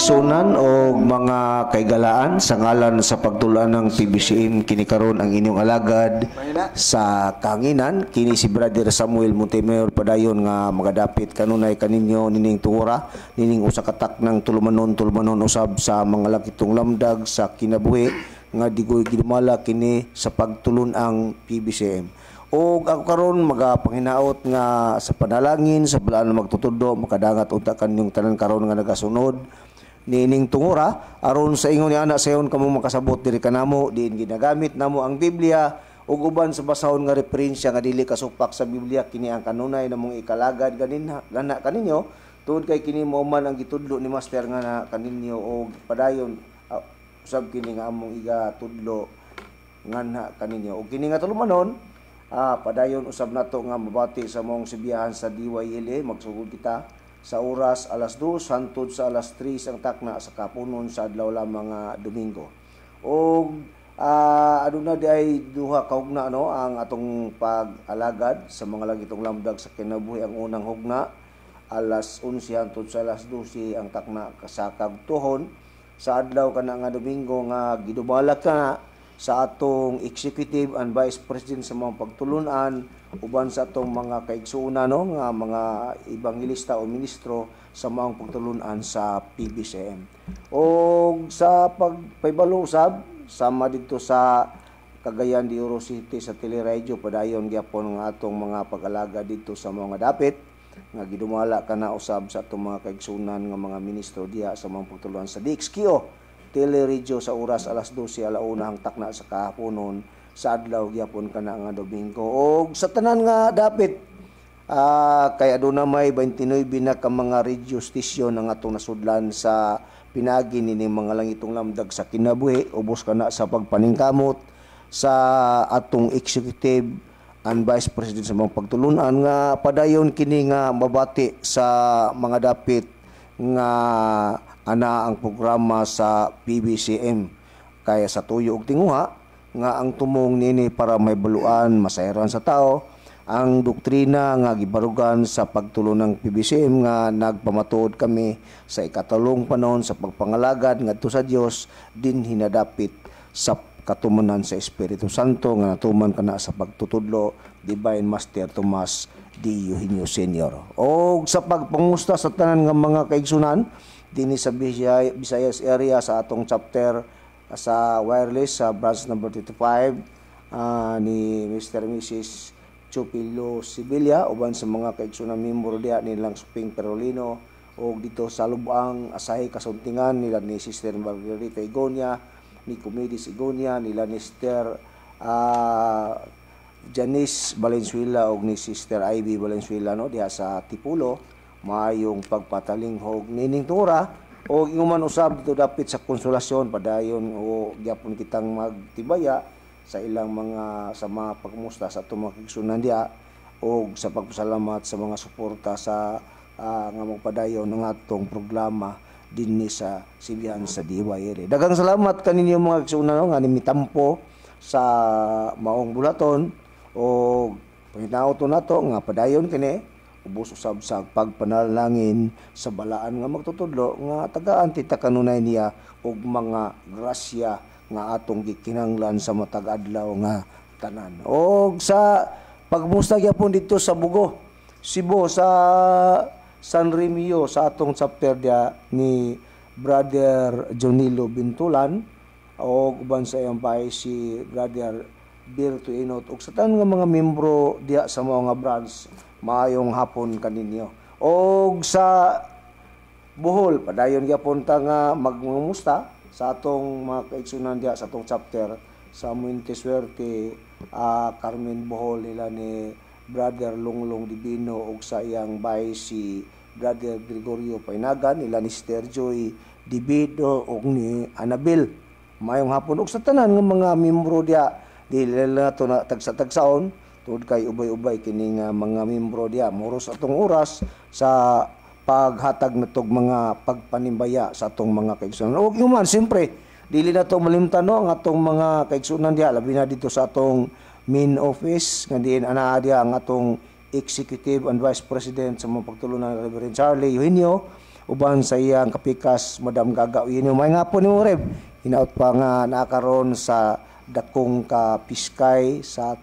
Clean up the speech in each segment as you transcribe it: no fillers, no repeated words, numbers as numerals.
kaigsunan o mga kaigalaan sa ngalan sa pagtulan ng PBCM kini karon ang inyong alagad sa kanginan kini si Brother Samuel Montemayor padayon nga magadapit kanunay kaninyo nining tuora nining usa ka tak ng tulumanon usab sa mga lakitong lamdag sa kinabuhi nga digoy gidumala kini sa pagtulon ang PBCM. O ako karon magapanginaot nga sa panalangin sa balaan magtutudo makadangat unta kanyong tanan karon nga nagasunod nining tungura aron sa ingon ni anak sayon kamo makasabot diri kanamo diin ginagamit namo ang Biblia ug uban sa basahon nga referensya nga dili kasupak sa Biblia kini ang kanunay namong ikalagad gana kaninyo tungod kay kini mao man ang gitudlo ni Master nga na kaninyo og padayon usab kini nga among igatudlo nganha kaninyo ug kini nga tulumanon padayon usab nato nga mabati sa mong sibiyahan sa DYLA magsugod kita sa oras alas 2 hangtod sa alas 3 ang takna sa kapunon sa adlaw lamang nga Domingo. Og aduna di ay duha ka hugna ang atong pag-alagad sa mga lagitong lamdag sa kinabuhi. Ang unang hugna alas 11 hangtod sa alas 12 ang takna sa kagtuhon sa adlaw kana nga Domingo nga gidumala ka sa atong executive and vice president sa mga pagtulunan uban sa atong mga kaigsuuna nga mga ebanghelista o ministro sa mga pagtulunan sa PBCM. O sa pagpaybalo usab sama dito sa Cagayan de Oro City sa Teleradio padayon gyapon nga atong mga pag-alaga dito sa mga dapit nga gidumala kana usab sa atong mga kaigsuunan nga mga ministro diha sa mga pagtulunan sa DXQ Teleradio sa oras alas 12 alauna ang takna sa kahaponon sa adlaw gyapon kana nga Domingo. Og sa tanan nga dapit kay aduna may 29 na ka mga radio station ang atong nasudlan sa pinagi nining mga langitong lamdag sa kinabuhi ubos kana sa pagpaningkamot sa atong executive and vice president sa mga pagtulunan nga padayon kini nga mabati sa mga dapit nga ana ang programa sa PBCM kaya sa tuyo ug tinguha nga ang tumong nini para may baluan masayran sa tao ang doktrina nga gibarugan sa pagtulo ng PBCM nga nagpamatuod kami sa ikatalong panahon sa pagpangalagad ngadto sa Dios din hinadapit sa katumunan sa Espiritu Santo nga natuman kana sa pagtutudlo Divine Master Tomas D. Eugenio Sr. O sa pagpangusta sa tanan nga mga kaigsunan dinhi sa Visayas area sa atong chapter sa wireless sa branch number 35 ni Mr. and Mrs. Chupilo Sibilia uban sa mga kaigsunan membro diha nilang Suping Perolino o dito sa Lubang Asahi Kasuntingan nila ni Sister Margarita Igonia ni Comedis Igonia nila ni Sister Janice Valenzuela o ni Sister Ivy Valenzuela diha sa Tipulo maayong pagpatalinghog nining tura o inguman usab dito dapit sa konsolasyon padayon o gyapon kitang magtibaya sa ilang mga sa mga pagmusta sa atong mga kaigsunan diha o sa pagpasalamat sa mga suporta sa nga magpadayon ng atong programa dinhi sa sibihan sa DYLA. Daghang salamat kaninyo mga kaigsunan nga nimitampo sa maong bulaton o panginaot nato nga padayon kini ubos usab sa pagpanalangin sa balaan nga magtutudlo nga tagaan tita kanunay niya og mga grasya nga atong gikinahanglan sa matag adlaw nga tanan. Og sa pagmusta gyapon dito sa Bugo, Cebu sa San Remio sa atong chapter dia ni Brother Jonilo Bintulan og uban sa iyang bahay si Brother Birto Inot og sa tanan nga mga membro diha sa mga branch maayong hapon kaninyo. Og sa Bohol padayon gyapon ta nga magmumusta sa atong mga kaigsunan diha sa atong chapter sa Muinteswerte Carmen Bohol nila ni Brother Longlong Divino og sa iyang bahay si Brother Gregorio Painagan nila ni Sister Joy Dibido og ni Anabel. Maayong hapon og sa tanan nga mga membro diha dili na to na tagsa-tagsaon tungod kay ubay-ubay kini nga mga membro diha moros atong oras sa paghatag natog mga pagpanimbaya sa atong mga kaigsunan. O human siyempre dili na to malimtan ang atong mga kaigsunan diha labi na dito sa atong main office nga diin ana diha ang atong executive and vice president sa mga pagtulunan Reverend Charlie Eugenio uban sa iyang kapikas Madam Gaga Uyino. May nga po ni Reb, hinaut pa nga nakaroon sa dakong kapiskay sa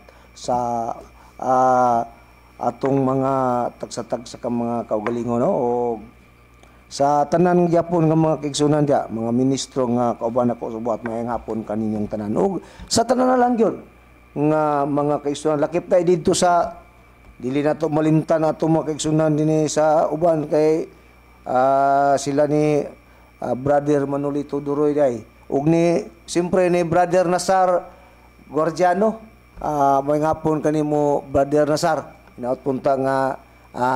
atong mga tagsa-tagsa ka mga kaugalingon, no? O sa tanan gyapon nga mga kaigsunan dia, mga ministro nga kauban ako subuhat may hapon kaninyong tanan. O sa tanan na lang yun nga mga kaigsunan, lakip tayo dito sa dili na to malimtan ato mga kaigsunan din sa uban kay sila ni Brother Manolito Duroy day. Ug ni siyempre ni Brother Nasar Guardiano, may hapon kanimo Brother Nasar. Hinaut punta nga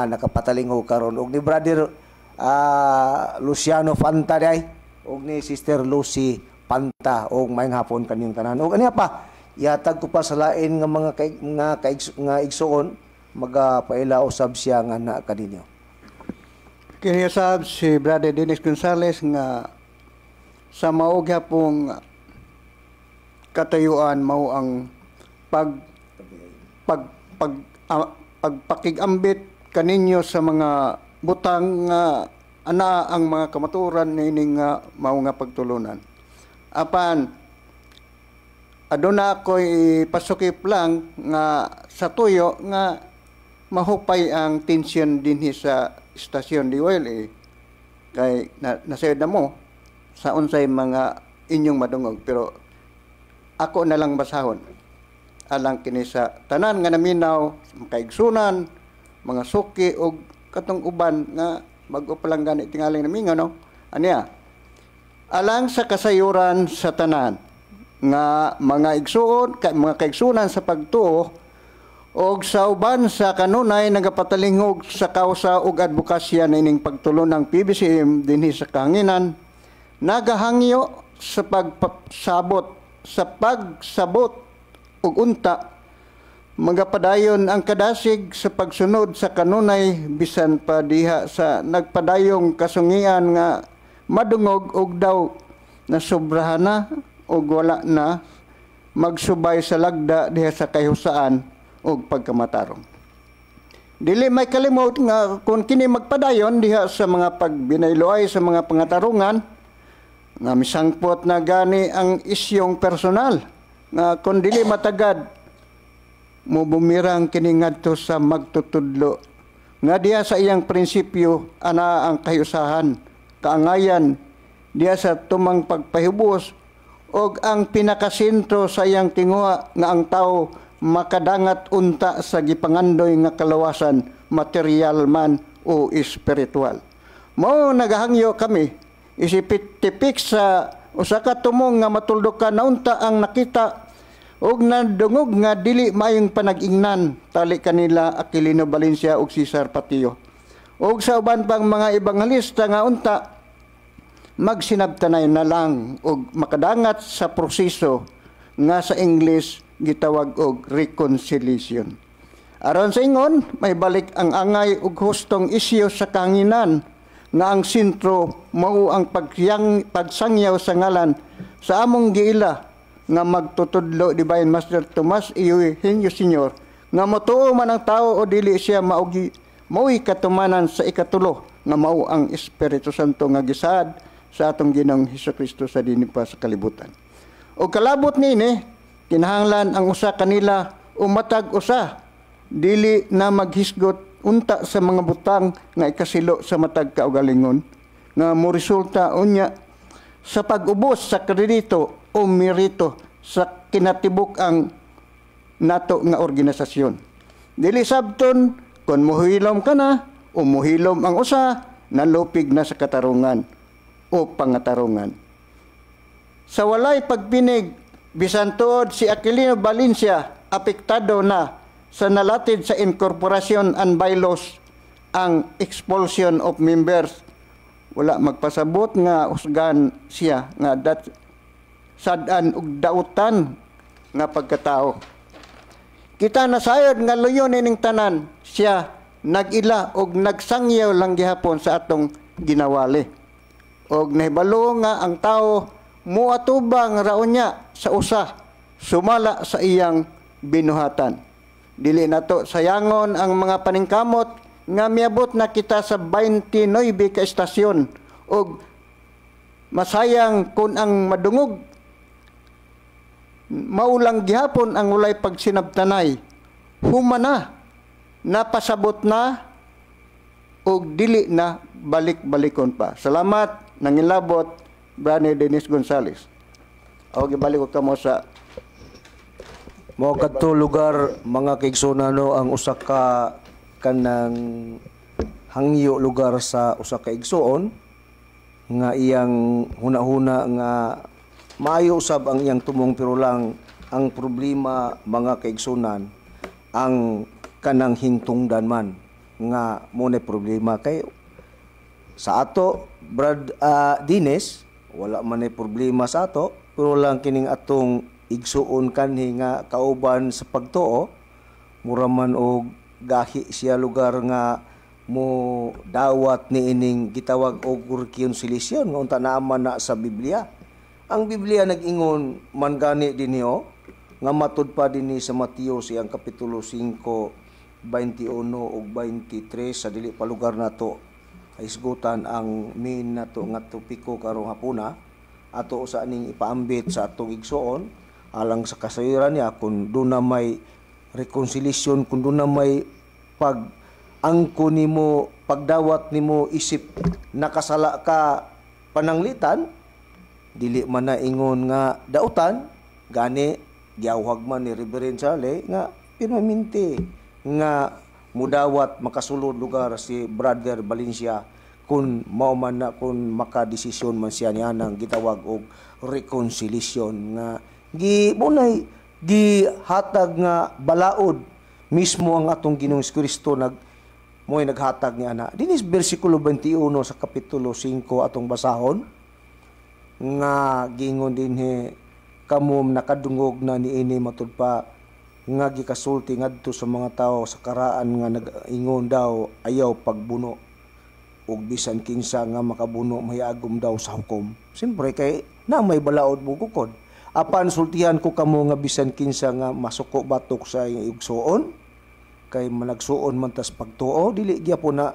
nakapatalingo karon. Ug ni Brother Luciano Fanta day, ug ni Sister Lucy Panta, ug may hapon kanyang tanan. Ug aniya pa, ihatag ko pa sa lain nga mga igsuon, magapaila usab siya nga na kaninyo. Kini usab si Brother Dennis Gonzales nga sa mao gyapong katayuan mao ang pagpakigambit kaninyo sa mga butang nga ana ang mga kamaturan nining nga mao nga pagtulunan. Apan aduna ako'y pasukip lang nga sa tuyo nga mahupay ang tensyon dinhi sa istasyon DOLE kay nasayod na mo sa unsay mga inyong madungog, pero ako na lang basahon alang kini sa tanan nga naminaw, kaigsunan, mga suki o katong uban nga bago pa lang gani tingaling namingaw, no? Aniya, alang sa kasayuran sa tanan nga mga igsuon, mga kaigsunan sa pagtuo og sa uban sa kanunay nagapatalingog sa kausa ug advokasya nining pagtulon ng PBCM dinhi sa kahanginan, nagahangyo sa pagsabot ug unta magapadayon ang kadasig sa pagsunod sa kanunay bisan pa diha sa nagpadayong kasungian nga madungog og daw na sobrahan na og wala na magsubay sa lagda diha sa kahusaan og pagkamatarong. Dili may kalimot nga kung kini magpadayon diha sa mga pagbinayloay sa mga pangatarungan nga misangpot na gani ang isyong personal nga kung dili matagad mo bumirang kini ngadto sa magtutudlo nga diha sa iyang prinsipyo ana ang kahiusahan, kaangayan diha sa tumang pagpahibos og ang pinakasentro sa iyang tinguha nga ang tao makadangat unta sa gipangandoy nga kalawasan, material man o espiritual. Mao nagahangyo kami isipit-tipik sa usa ka tumong nga matuldukan na unta ang nakita og nadungog nga dili maayong panag-ingnan tali kanila Aquilino Valencia ug Cesar Patio. Og sa uban pang mga ebanghelista nga unta magsinabtanay na lang og makadangat sa proseso nga sa English gitawag og reconciliation. Aron sa ingon, may balik ang angay ug hustong isyu sa kahanginan nga ang sentro mao ang pagsangyaw sa ngalan sa among giila nga magtutudlo Divine Master Tomas Eugenio Sr. nga motuo man ang tao o dili siya mao'y katumanan sa ikatulo nga mao ang Espiritu Santo nga gisaad sa atong Ginoong Hesukristo sa dinhi pa sa kalibutan. O kalabot nini kinahanglan ang usa kanila umatag usa dili na maghisgot unta sa mga butang nga ikasilo sa matag kaugalingon nga moresulta unya sa pag-ubos sa kredito o merito sa kinatibuk ang nato nga organisasyon. Dili sabton kon muhilom ka na o muhilom ang usa nalupig na sa katarungan o pangatarungan. Sa walay pagpinig bisan tuod si Aquilino Valencia apektado na sa nalatid sa incorporation and bylaws ang expulsion of members. Wala magpasabot nga usgan siya nga sadan ug dautan nga pagkatao. Kita nasayod nga luyon ining tanan siya nagila og nagsangyaw lang gihapon sa atong ginawali. Og nahibalo nga ang tao muatubang raon niya sa usa sumala sa iyang binuhatan. Dili nato sayangon ang mga paningkamot nga miabot na kita sa 29 ka estasyon ug masayang kung ang madungog maulang gihapon ang walay pagsinabtanay. Humana, napasabot na ug dili na balik-balikon pa. Salamat, nangilabot, Brother Dennis Gonzales. O gibalik ko kamo sa Mao kadto lugar mga kaigsoonano ang usa ka kanang hangyo lugar sa usa ka igsoon nga iyang huna-huna nga maayo usab ang iyang tumong pero lang ang problema mga kaigsunan ang kanang hintungdan man nga mo na problema kay sa ato Brad Dines wala man ay problema sa ato pero lang kining atong igsuon kanhi nga kauban sa pagtuo mura man og gahi siya lugar nga mo dawat ni ining gitawag og reconciliation nga unta naaman na sa Biblia. Ang Biblia nag-ingon man gani dinhi nga matud pa dinhi sa Mateo siyang kapitulo 5 21 ug 23 sa dili pa lugar nato isgutan ang main nato nga topiko karong hapuna ato sa ning ipaambit sa atong igsuon alang sa kasayuran niya kung doon na may reconciliation, kung doon na may pag-angko nimo, pagdawat nimo isip nakasala ka pananglitan, dili man na ingon nga dautan, gani giawhag man ni Reverend Charlie nga pirmaminti nga mudawat makasulod lugar si Brother Valencia kung mao man na kung makadesisyon man siya niya nang gitawag og reconciliation nga munay gihatag nga balaod mismo ang atong Ginoong Kristo mo'y naghatag niya na. Dinis bersikulo 21 sa kapitulo 5 atong basahon nga gingon dinhi kamo nakadungog na niini matud pa nga gikasulti ngadto sa mga tawo sa karaan nga nag-ingon daw ayaw pagbuno ug bisan kinsa nga makabuno mayagom daw sa hukom. Siyempre kay na may balaod mo kukod. Apan sultihan ko kamo nga bisan kinsa nga masuko batok sa igsuon kay managsuon man tas pagtuo dili gyapon na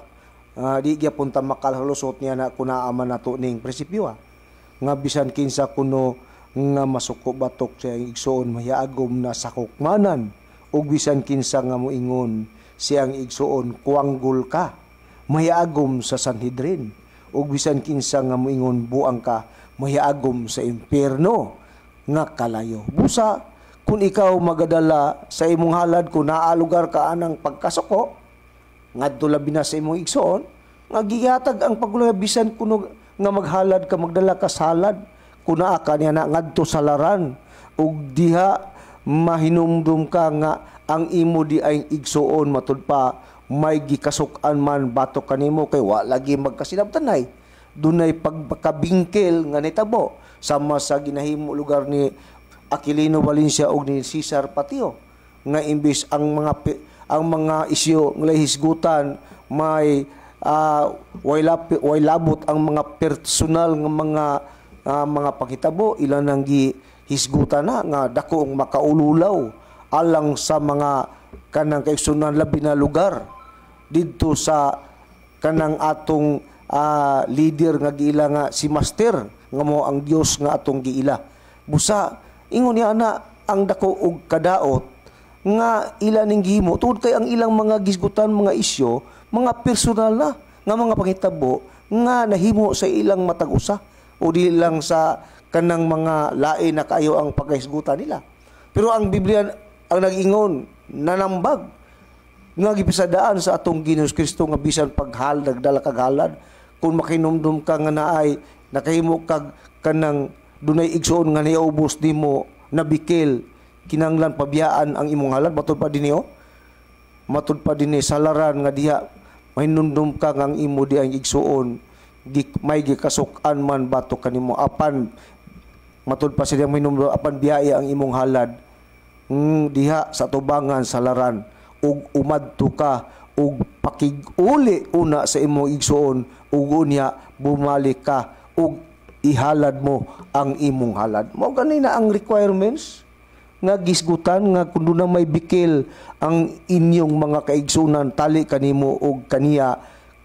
di gyapon ta makalhalusot niya na kunaaman nato ning prinsipyo nga bisan kinsa kuno nga masuko batok sa igsuon mahiagom na sakukmanan ug bisan kinsa nga moingon siyang igsuon kuanggol ka mahiagom sa Sanhedrin ug bisan kinsa nga moingon buang ka mahiagom sa impierno nga kalayo. Busa, kung ikaw magadala sa imong halad, kung naalugar ka anang pagkasuko, ngadto labi na sa imong igsoon, nga gihatag ang paglabisan kuno nga maghalad ka, magdala ka sa halad, kung naa ka niya na ngadto sa laran, ug diha mahinumdum ka nga ang imo di ay igsoon matud pa may gikasukan man batok kanimo kay wa lagi magkasinabtanay. Dunay pagkabingkel nga nitabo sama sa ginahimo lugar ni Aquilino Valencia ug ni Cesar Patio nga imbis ang mga isyu nga hisgutan may way labot ang mga personal nga mga pakitabo ilan ang gihisgutan na nga dako ang makaululaw alang sa mga kanang kaigsunan labi na lugar didto sa kanang atong leader nga giila nga si Master nga mo ang Dios nga atong giila. Busa ingon niya na ang dako og kadaot nga ila ning gihimo tungod kay ang ilang mga gisgutan mga isyu mga personal na nga mga pangitabo nga nahimo sa ilang matag usa o di lang sa kanang mga lain na kayo ang paghisgutan nila. Pero ang Biblia ang nag-ingon nanambag nga gipisadaan sa atong Ginoong Kristo nga bisan paghal nagdala kag halad kung makinumdum ka nga naay nakahimo kag kanang dunay igsoon nga niubos nimo nabikil kinanglan pabiyaan ang imong halad matud pa dinhi matud pa dinhi salaran nga diha mahinumdum ka nga ang imo di ang igsoon may gikasukan man batok kanimo apan matud pa sila mahinumdum apan biyaya ang imong halad diha sa tubangan salaran ug umadto ka ug pakig-uli una sa imong igsoon ug unya bumalik ka ug ihalad mo ang imong halad. Mao gani na ang requirements nga gisgutan nga kun na may bikil ang inyong mga kaigsunan tali kanimo og kaniya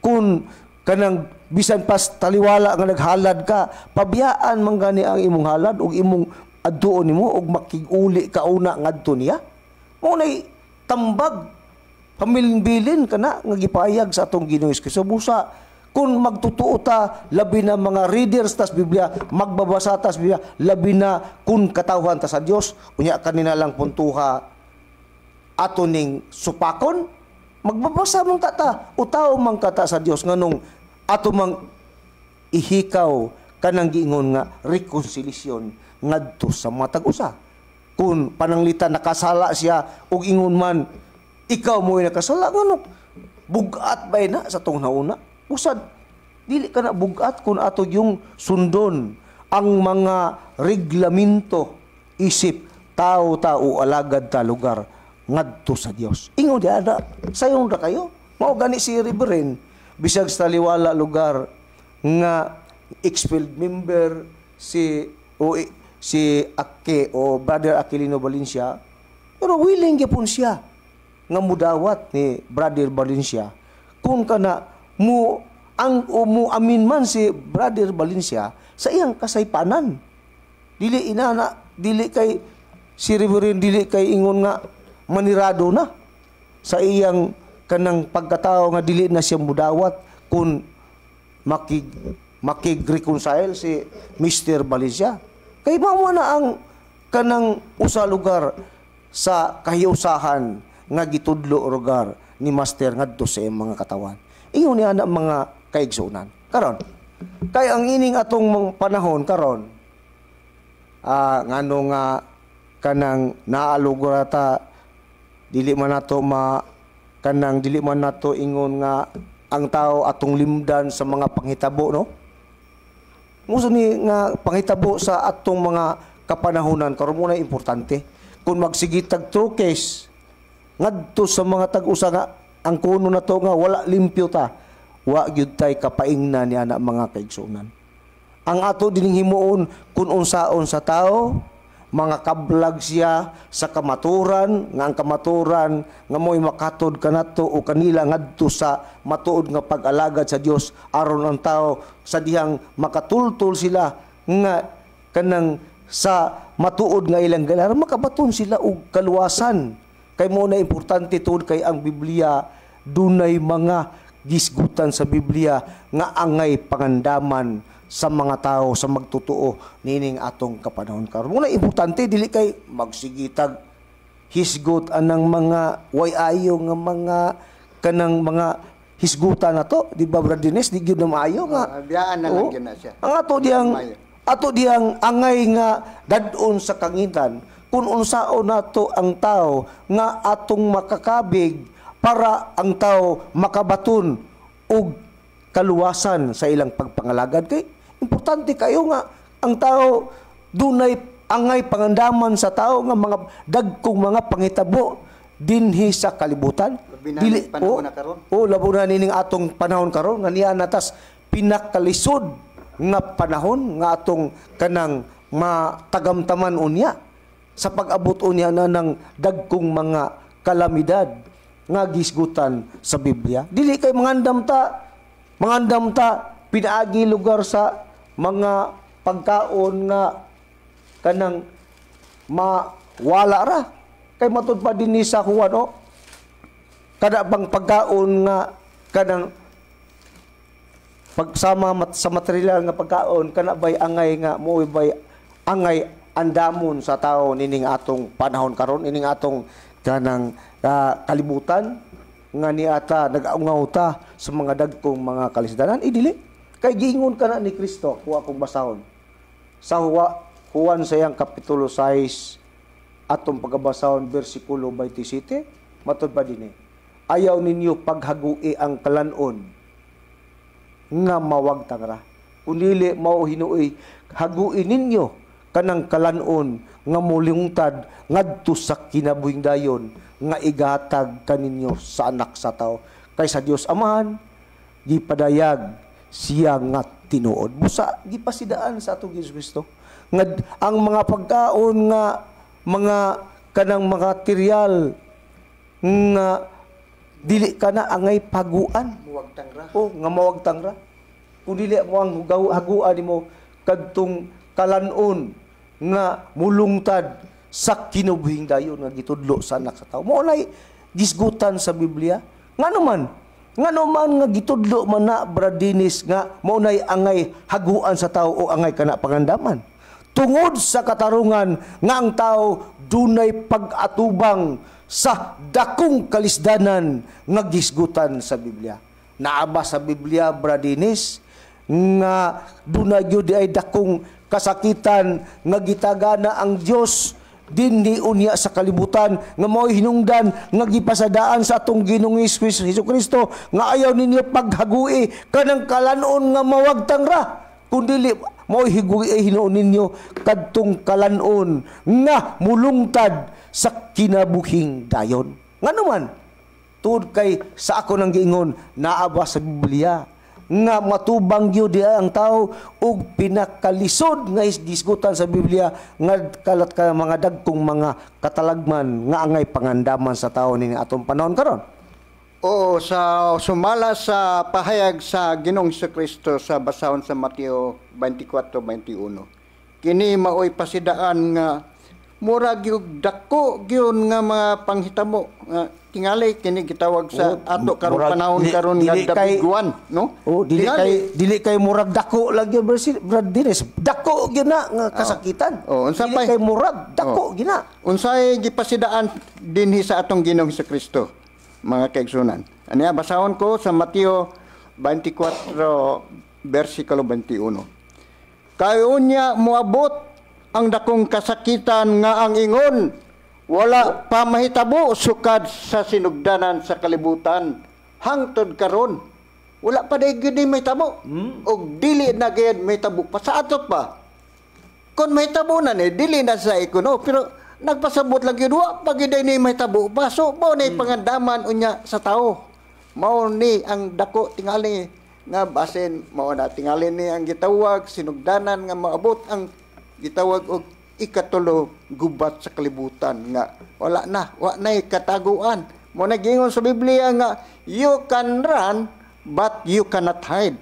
kun kanang bisan pas taliwala nga naghalad ka pabiyaan man gani ang imong halad ug imong adtuon nimo og makig-uli kauna ngadto niya mo nay tambag pamilin-bilin kana nga gipayag sa atong Ginoo Hesus busa kung magtutuo ta labi na mga readers tas Biblia magbabasa tas Biblia labi na kun katawhan ta sa Dios unya kanina lang puntuha ato ning supakon magbabasa man ta utaw man kata sa Dios nganong ato mang ihikaw kanang giingon nga reconciliation ngadto sa mga tag-usa kun pananglitan nakasala siya ug ingon man ikaw mo nakasala ngano bugat ba na sa tong nauna usad dili ka na bugat kun ato yung sundon ang mga reglamento isip tao alagad ta lugar ngadto sa Dios ingon di ada sayon ra kayo mao gani si Reverend bisag sa taliwala lugar nga expelled member si Ake o Brother Aquilino Valencia pero willing gyapon siya nga mudawat ni Brother Valencia kung kana mo amin man si Brother Valencia sa iyang kasaypanan dili kay si Reverend dili kay ingon nga manirado na sa iyang kanang pagkatao nga dili na siya mudawat kung makig-reconcile si Mr. Valencia kay mao na ang kanang usa lugar sa kahiusahan nga gitudlo lugar ni Master ngadto sa iyang mga katawan ingon niya na mga kaigsunan karon kay ang ining atong panahon karon ngano nga kanang naalugura ta dili man nato dili man nato ingon nga ang tao atong limdan sa mga panghitabo no muso ni nga panghitabo sa atong mga kapanahonan karon mo na importante kung magsigitag true case ngadto sa mga tag-usa nga ang kuno na to nga wala limpyo ta wa gyud tay kapaingna ni ana mga kaigsunan ang ato dining himuon kun unsaon sa tao mga kablag siya sa kamaturan nga ang kamaturan nga mo'y makatod kanato o kanila ngadto sa matuod nga pag-alagad sa Dios aron ang tao sa dihang makatultol sila nga kanang sa matuod nga ilang galar makabaton sila og kaluwasan kay mo na importante tuod kay ang Biblia dunay mga gisgutan sa Biblia nga angay pangandaman sa mga tao sa magtutuo nining atong kapanahon karon. Muna importante dili kay magsigitag hisgot anang mga wayayo nga mga kanang mga hisgutan nato di ba Brother Dines di gyud na maayo nga biyaan na lang gyud na siya ang ato diyang angay nga dadon sa kangitan kung unsaon nato ang tao nga atong makakabig para ang tao makabaton og kaluwasan sa ilang pagpangalagad kay importante kayo nga ang tao dunay angay pangandaman sa tao nga mga dagkong mga panghitabo dinhi sa kalibutan dili panahon na karon labo na nining atong panahon karon nga niya natas pinakalisod nga panahon nga atong kanang matagamtaman unya sa pag-abot unya na ng dagkong mga kalamidad nga gisgutan sa Biblia. Dili kay mangandam ta pinaagi lugar sa mga pagkaon nga kanang mawala ra kay matud pa dinhi sa Juan kada bang pagkaon nga kanang pagsama sa material nga pagkaon kana bay angay nga mo bay angay andamon sa tao nining atong panahon karon ining atong kanang kalibutan nga niata nag-aungaw ta sa mga dagkong mga kalisdanan dili kay giingon kana ni Kristo kuha kong basahon sa Juan sayang kapitulo 6 atong pagabasahon bersikulo 27 matud pa dinhi ayaw ninyo paghagui ang kalanon nga mawagtang ra kunili mao hinuoy haguin ninyo kanang kalanon nga mulungtad ngadto sa kinabuhing dayon nga igatag kaninyo sa anak sa tao kay sa Dios Amahan gipadayag siya nga tinuod busa gipasidaan sa atong Hesus Kristo nga ang mga pagkaon nga mga kanang material nga dili ka na angay paguan. Muwagtang ra. O nga mawagtang ra. Kung dili mo ang haguan nimo kadtong kalanon nga mulungtad sa kinabuhing dayon nga gitudlo sa anak sa tao. Mao nay gisgutan sa Biblia. Nga naman nga gitudlo man na Brad Dennis nga mao nay angay haguan sa tao o angay kana pangandaman. Tungod sa katarungan nga ang tao dunay pag-atubang sa dakong kalisdanan nga gisgutan sa Biblia. Naaba sa Biblia, Brad Dennis, nga dunay gyud ay dakong kasakitan nga gitagana ang Dios dinhi unya sa kalibutan nga mao'y hinungdan nga gipasadaan sa atong Ginoong Hesukristo nga ayaw ninyo paghagui kanang kalanon nga mawagtang ra, kundi mao'y hinuon ninyo kadtong kalanon nga mulungtad sa kinabuhing dayon. Nga naman, tuod kay sa ako nang giingon, naaba sa Biblia nga matubang gyud ang tao ug pinakalisod nga gisgutan sa Biblia nga kalat ka mga dagkong mga katalagman nga angay pangandaman sa tao ning atong panahon karon. Oo, sa sumala sa pahayag sa Ginoong Kristo sa basahon sa Mateo 24:21. Kini maoy pasidaan nga mura gyud dako gyud nga mga panghitabo tingali kini gitawag sa ato karon panahon karon nga dabiguan, no? Dili kay murag dako lang gyud Brad Dennis. Dako gyud na nga kasakitan. Unsa dili kay murag dako gyud na. Unsay gipasidaan dinhi sa atong Ginoong Kristo, mga kaigsunan. Aniya basahon ko sa Mateo 24 versikulo 21. Kayo unya moabot ang dakong kasakitan nga ang ingon wala pa mahitabo sukad sa sinugdanan sa kalibutan hangtod karon. Wala pa day gyud may tabo. Og dili na gyud may tabo pa sa atot pa. Kon may tabo na ni dili na sa ikono pero nagpasabot lang gyud wa pa gyud ni may tabo pa. So mao ni pangandaman unya sa tao. Mao ni ang dako tingali nga basin mao na tingali ni ang gitawag sinugdanan nga maabot ang gitawag og ikatulo gubat sa kalibutan nga wala na kataguan. Mo nagingon sa Biblia nga you can run but you cannot hide.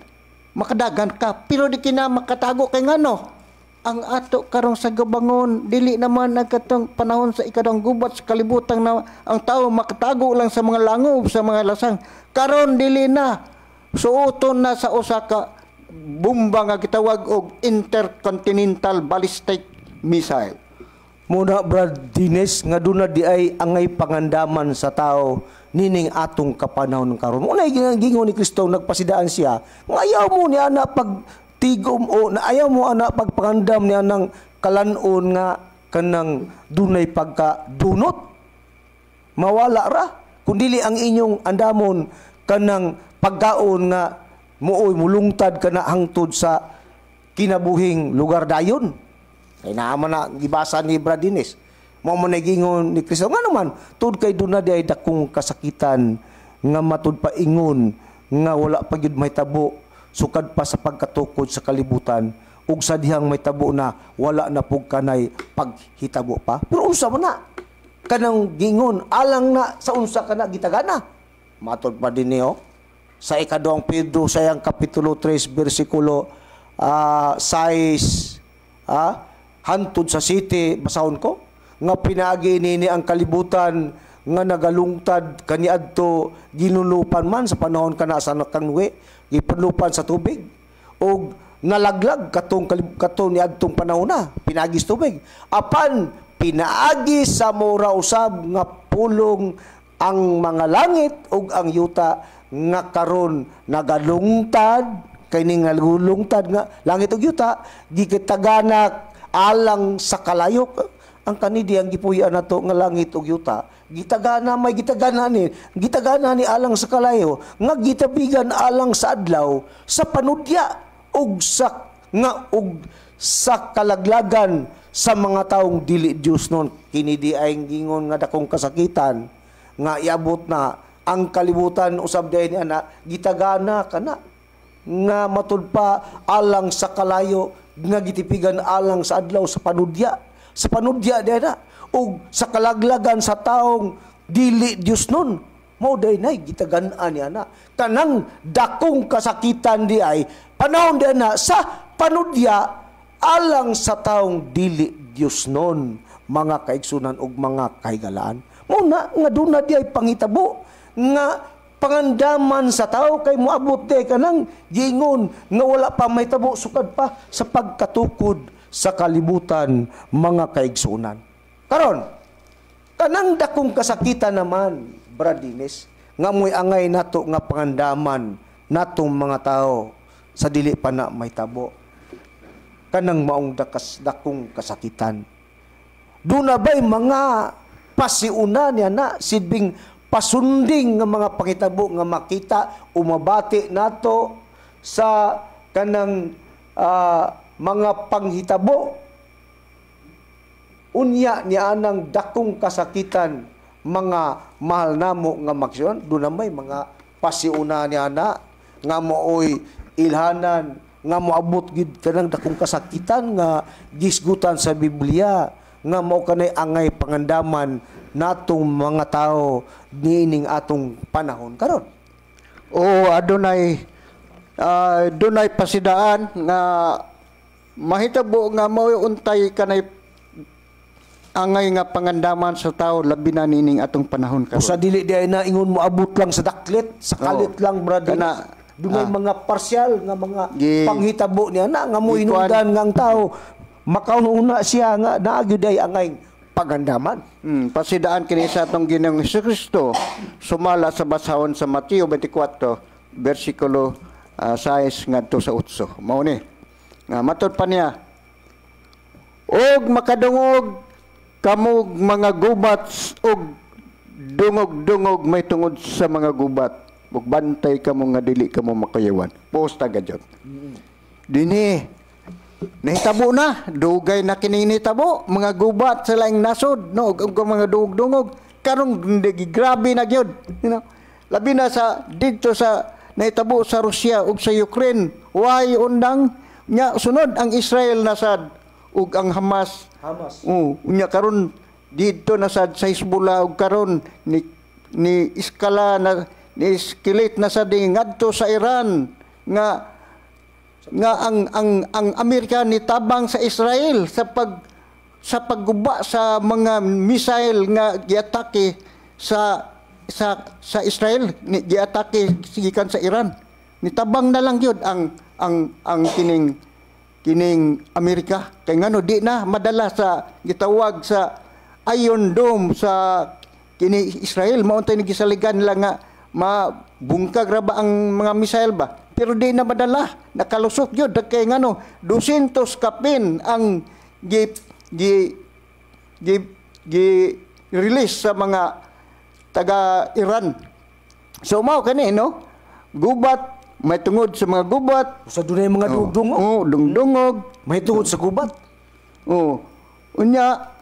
Makadagan ka pero di kina makatago kay ngano ang ato karong sa gabangon dili naman nagkatong panahon sa ikadang gubat sa kalibutan na ang tao makatago lang sa mga langob sa mga lasang. Karon dili na suoton na sa usa ka bomba nga gitawag og intercontinental ballistic missile. Muna Brad Dennis nga duna di ay angay pangandaman sa tao nining atong kapanahon karon. Muna gingon ni Kristo nagpasidaan siya. Nga ayaw mo ni ana pagtigom o na ayaw mo ana pagpangandam niya ng kalanon nga kanang dunay pagkadunot. Mawala ra kundili ang inyong andamon kanang pagkaon nga muoy mulungtad kana hangtod sa kinabuhing lugar dayon. Kay naman na gibasa ni Brad Dennis. Mao man nagingon ni Kristo nga naman tud kay duna di ay dakong kasakitan nga matud pa ingon nga wala pa gyud may tabo sukad pa sa pagkatukod sa kalibutan ug sa dihang may tabo na wala na pug kanay paghitabo pa. Pero unsa man na kanang gingon alang na sa unsa kana gitagana. Matud pa din niyo sa ikaduhang Pedro sayang kapitulo 3 bersikulo 6 hantod sa city basahon ko nga pinaagi nini ang kalibutan nga nagalungtad kaniadto ginulupan man sa panahon kana sa Kanwe gipanlupan sa tubig og nalaglag katong niadtong panahon na pinaagi sa tubig apan pinaagi sa mura usab nga pulong ang mga langit ug ang yuta nga karon nagalungtad kay ning nagulungtad nga langit ug yuta gikitaganak alang sa kalayok ang kanidi ang gipuy-an nato nga langit ug yuta gitagana ni alang sa kalayo nga gitabigan alang sa adlaw sa panudya ug sa kalaglagan sa mga taong dili Dios non kinidi ay gingon nga dakong kasakitan nga iabot na ang kalibutan usab day ni ana gitagana kana nga matud pa alang sa kalayo nga gitipigan alang sa adlaw sa panudya diha ug sa kalaglagan sa taong dili Dios nun. Mao day nay gitagan-an niya na. Kanang dakong kasakitan di ay panahon di na sa panudya alang sa taong dili Dios nun, mga kaigsunan ug mga kahigalaan. Mao na nga duna di ay pangitabo nga pangandaman sa tao kay moabot di kanang giingon nga wala pa may tabo sukad pa sa pagkatukod sa kalibutan, mga kaigsunan. Karon, kanang dakong kasakitan naman, Bradines, nga mo'y angay nato nga pangandaman natong mga tao sa dili pa na may tabo. Kanang maong dakong kasakitan. Doon na ba'y mga pasiuna niya na sidbing pasunding nga mga pangitabo nga makita umabati nato sa kanang mga panghitabo unya niya anang dakong kasakitan mga mahal namo nga maksyon. Doon na may mga pasiuna niya na nga mooy ilhanan nga moabot gid kanang dakong kasakitan nga gisgutan sa Biblia nga mao kanay angay pangandaman natong mga tao niining atong panahon karon. O adunay pasidaan nga mahitabo nga mao untay kanay angay nga pangandaman sa tao labi na nining atong panahon karon. Usa dili di ay na ingon mo abot lang sa daklit, sa kalit lang brother. Dunay mga parsyal nga mga panghitabo niya na nga mo hinungdan nga ang tao makauna siya nga naagyo day angay pagandaman. Pasidaan kini sa atong Ginoong Hesukristo sumala sa basahon sa Mateo 24 bersikulo 6 ngadto sa 8. Mao ni nga matud pa niya, og makadungog kamog mga gubat og dungog-dungog may tungod sa mga gubat ug bantay kamo nga dili kamo makayawan. Posta gadyon. Dini nahitabo na dugay na kini nitabo mga gubat sa laing nasod no ug mga dungog-dungog karong grabe na gyud, you know. Labi na sa dito sa nahitabo sa Russia ug sa Ukraine, way undang nya sunod ang Israel nasad ug ang Hamas. Unya karon dito nasad sa Hezbollah ug karon ni iskala na ni escalate na sa ding ngadto sa Iran nga ang Amerika ni tabang sa Israel sa pagguba sa mga missile nga giatake sa Israel ni giatake gikan sa Iran. Nitabang na lang gyud ang kining Amerika kay ngano di na madala sa gitawag sa Iron Dome sa kini Israel mao tay gisaligan nila nga mabungkag ra ba ang mga missile ba, pero di na madala, nakalusot yun kay ngano 200 kapin ang release sa mga taga Iran. So mao kani no, gubat may tungod sa mga gubat sa dunay mga dungdungog. Dungdungog may tungod sa gubat. Unya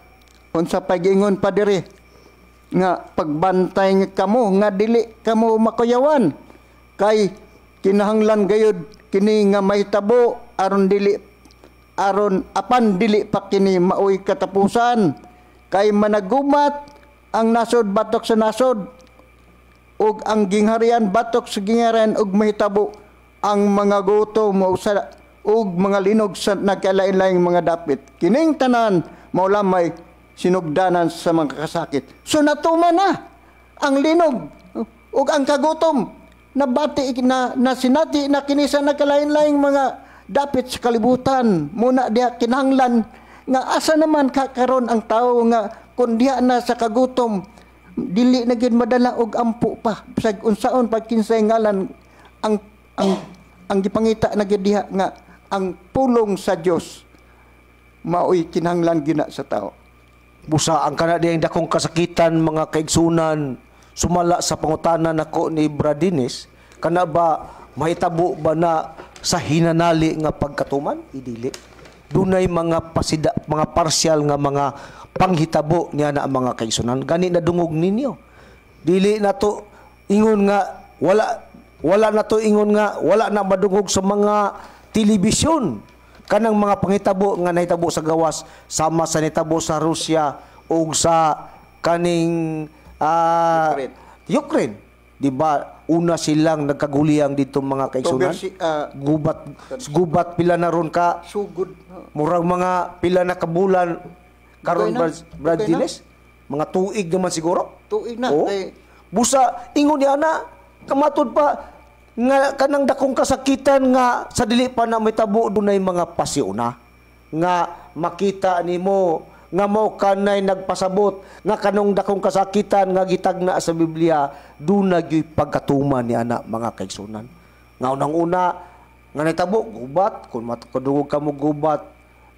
unsa pag-ingon pa diri nga pagbantay nga kamo nga dili kamo makayawan kay kinahanglan gayud kini nga mahitabo aron apan dili pa kini maoy katapusan kay managumat ang nasod batok sa nasod ug ang gingharian batok sa gingharian ug mahitabo ang mga gutom ug mga linog sa nagkalain-laing mga dapit. Kining tanan mao lamay sinugdanan sa mga kasakit. So natuman na ang linog ug ang kagutom nabati na sinati na kini sa nagkalain-laing mga dapit sa kalibutan. Muna diha kinahanglan nga asa naman karon ang tao nga kun diha na sa kagutom dili na gyud madala og ampo pa bisag unsaon pagkinsay ngalan ang gipangita na gyud diha nga ang pulong sa Dios maoy kinahanglan gina sa tao. Busa ang kana diyang dakong kasakitan mga kaigsunan sumala sa pangutanan nako ni Bradines, kana ba mahitabo ba na sa hinanali nga pagkatuman? Idili. Dunay mga mga partial nga mga panghitabo niya na mga kaigsunan. Gani na dungog ninyo. Dili na to ingon nga wala na to ingon nga wala na madungog sa mga telebisyon. Kanang mga panghitabo nga nahitabo sa gawas sama sa nitabo sa Russia ug sa kaning Ukraine. Di ba? Una silang nagkaguliyang dito mga kaigsunan. Gubat pila na ron ka. Sugod. Murag mga pila na kabulan karon Brad Diles. Mga tuig naman siguro. Tuig na. Oh. Busa ingon niya na kamatod pa nga kanang dakong kasakitan nga sa dili pa na may tabo dunay mga pasiuna nga makita nimo nga mao kanay nagpasabot nga kanong dakong kasakitan nga gitagna sa Biblia dunay gyud pagkatuman ni ana mga kaigsunan. Nga unang-una nga nitabo gubat kun matudugog ka mo gubat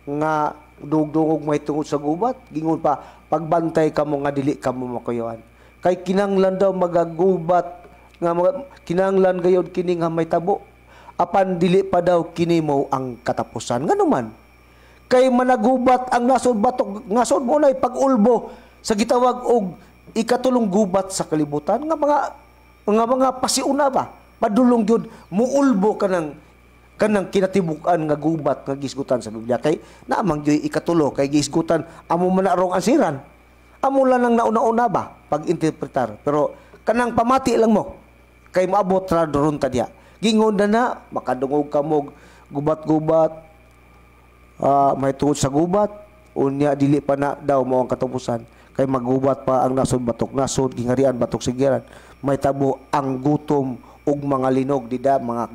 nga dugdugog may tungod sa gubat gingon pa pagbantay ka mo nga dili ka mo makuyoan. Kay kinanglan daw magagubat nga kinanglan gayud kini nga may tabo apan dili pa daw kini mo ang katapusan nganuman kay managubat ang nasod batok ngasod mo nay pag-ulbo sa gitawag og ikatulong gubat sa kalibutan nga mga pasiuna ba padulong gyud muulbo kanang kinatibuk-an nga gubat nga gisgutan sa Biblia kay naamang gyud ikatulo kay gisgutan amo man na rong ansiran amo lang nang nauna-una ba pag-interpretar pero kanang pamati lang mo kay maabot ra doron ta diha gingon na makadungog ka mo gubat-gubat may tungod sa gubat unya dili pa na daw mo ang katapusan kay magubat pa ang nasod batok nasod gingarian batok sigiran may tabo ang gutom ug mga linog dida mga